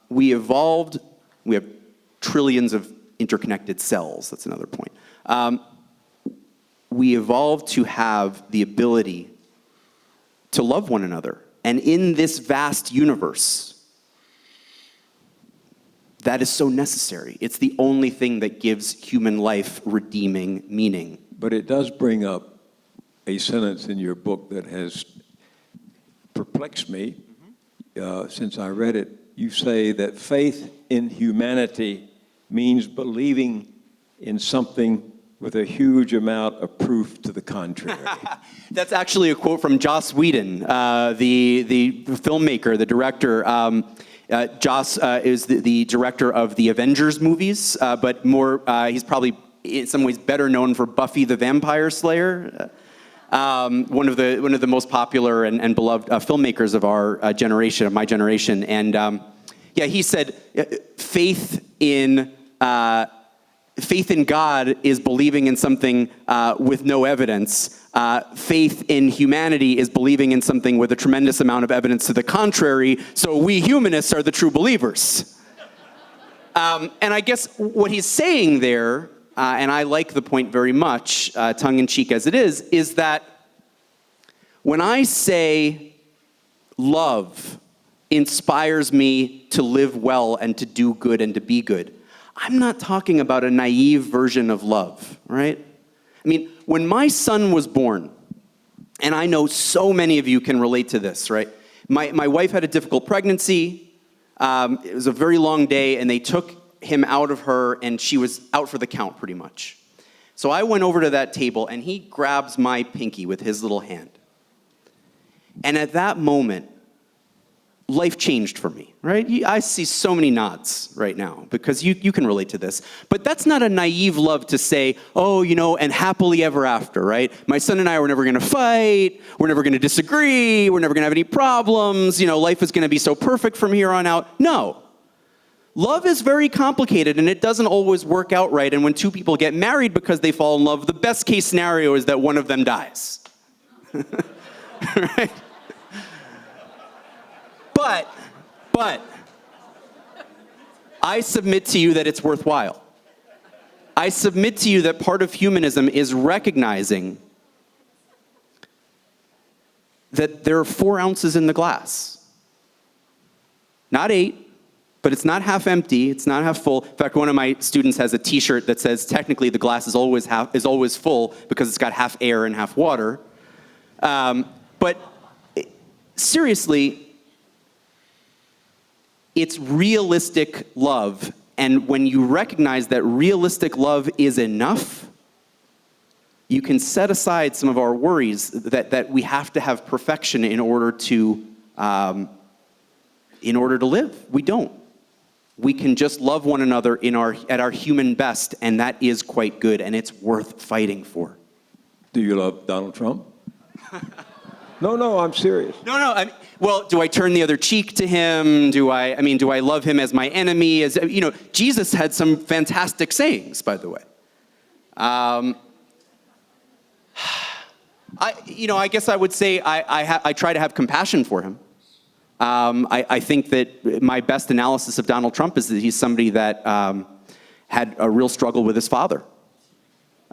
We evolved, we have trillions of interconnected cells, that's another point. We evolved to have the ability to love one another. And in this vast universe, that is so necessary. It's the only thing that gives human life redeeming meaning. But it does bring up a sentence in your book that has perplexed me since I read it. You say that faith in humanity means believing in something with a huge amount of proof to the contrary. That's actually a quote from Joss Whedon, the filmmaker, the director. Joss is the director of the Avengers movies, but he's probably in some ways better known for Buffy the Vampire Slayer, one of the most popular and beloved filmmakers of our generation, of my generation. And he said, faith in God is believing in something with no evidence. Faith in humanity is believing in something with a tremendous amount of evidence to the contrary, so we humanists are the true believers. And I guess what he's saying there, and I like the point very much, tongue-in-cheek as it is that when I say love inspires me to live well and to do good and to be good, I'm not talking about a naive version of love, right? I mean, when my son was born, and I know so many of you can relate to this, right? My wife had a difficult pregnancy. It was a very long day, and they took him out of her, and she was out for the count pretty much. So I went over to that table, and he grabs my pinky with his little hand. And at that moment, life changed for me, right? I see so many nods right now because you can relate to this. But that's not a naive love to say, oh, and happily ever after, right? My son and I were never going to fight. We're never going to disagree. We're never going to have any problems. Life is going to be so perfect from here on out. No. Love is very complicated, and it doesn't always work out right. And when two people get married because they fall in love, the best case scenario is that one of them dies. Right? But I submit to you that it's worthwhile. I submit to you that part of humanism is recognizing that there are 4 ounces in the glass. Not 8, but it's not half empty, it's not half full. In fact, one of my students has a t-shirt that says technically the glass is always full because it's got half air and half water. But seriously, it's realistic love, and when you recognize that realistic love is enough, you can set aside some of our worries that we have to have perfection in order to live. We don't. We can just love one another at our human best, and that is quite good, and it's worth fighting for. Do you love Donald Trump? No, I'm serious. No. Well, do I turn the other cheek to him? Do I love him as my enemy? Jesus had some fantastic sayings, by the way. I guess I would say I try to have compassion for him. I think that my best analysis of Donald Trump is that he's somebody that had a real struggle with his father.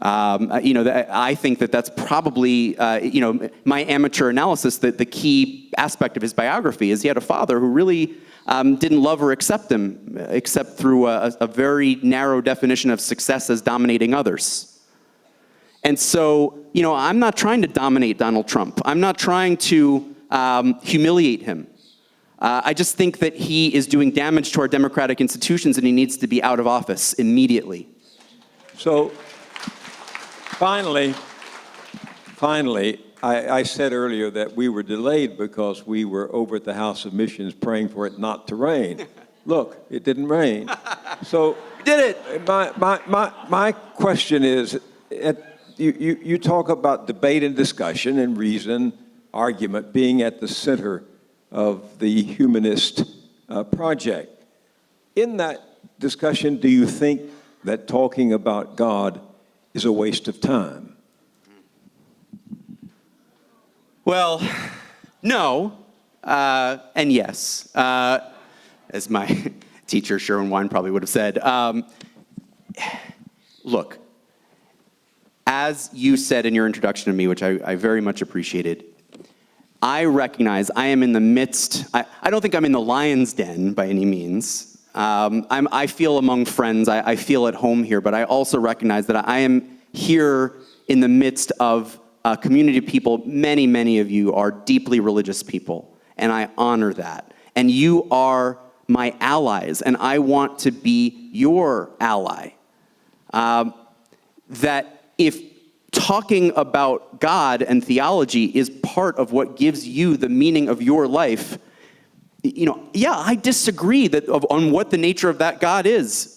I think that's probably, my amateur analysis, that the key aspect of his biography is he had a father who really didn't love or accept him, except through a very narrow definition of success as dominating others. And so, I'm not trying to dominate Donald Trump. I'm not trying to humiliate him. I just think that he is doing damage to our democratic institutions, and he needs to be out of office immediately. So, Finally, I said earlier that we were delayed because we were over at the House of Missions praying for it not to rain. Look, it didn't rain. So We did it. My question is, you talk about debate and discussion and reason, argument being at the center of the humanist project. In that discussion, do you think that talking about God is a waste of time? Well, no, and yes, as my teacher, Sherwin Wine, probably would have said. Look, as you said in your introduction to me, which I very much appreciated, I recognize I am in the midst, I don't think I'm in the lion's den by any means, I feel among friends, I feel at home here, but I also recognize that I am here in the midst of a community of people. Many of you are deeply religious people, and I honor that. And you are my allies, and I want to be your ally. That if talking about God and theology is part of what gives you the meaning of your life, yeah, I disagree on what the nature of that God is.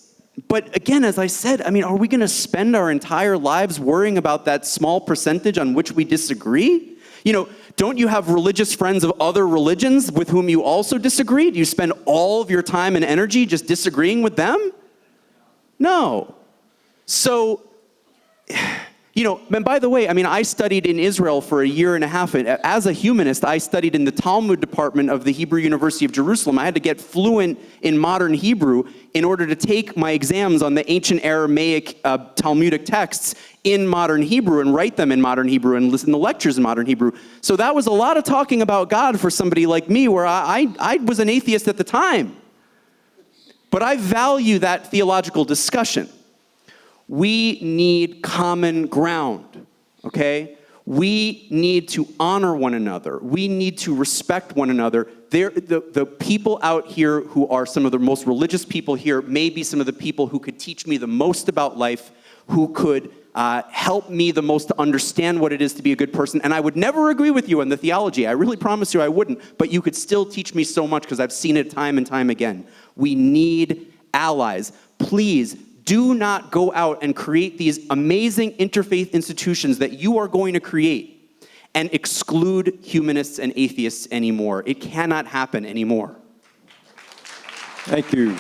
But again, as I said, are we going to spend our entire lives worrying about that small percentage on which we disagree? Don't you have religious friends of other religions with whom you also disagree? Do you spend all of your time and energy just disagreeing with them? No. So, and by the way, I studied in Israel for a year and a half. As a humanist, I studied in the Talmud department of the Hebrew University of Jerusalem. I had to get fluent in modern Hebrew in order to take my exams on the ancient Aramaic Talmudic texts in modern Hebrew and write them in modern Hebrew and listen to lectures in modern Hebrew. So that was a lot of talking about God for somebody like me, where I was an atheist at the time. But I value that theological discussion. We need common ground, okay? We need to honor one another. We need to respect one another. The people out here who are some of the most religious people here may be some of the people who could teach me the most about life, who could help me the most to understand what it is to be a good person. And I would never agree with you on the theology. I really promise you I wouldn't. But you could still teach me so much because I've seen it time and time again. We need allies. Please do not go out and create these amazing interfaith institutions that you are going to create and exclude humanists and atheists anymore. It cannot happen anymore. Thank you.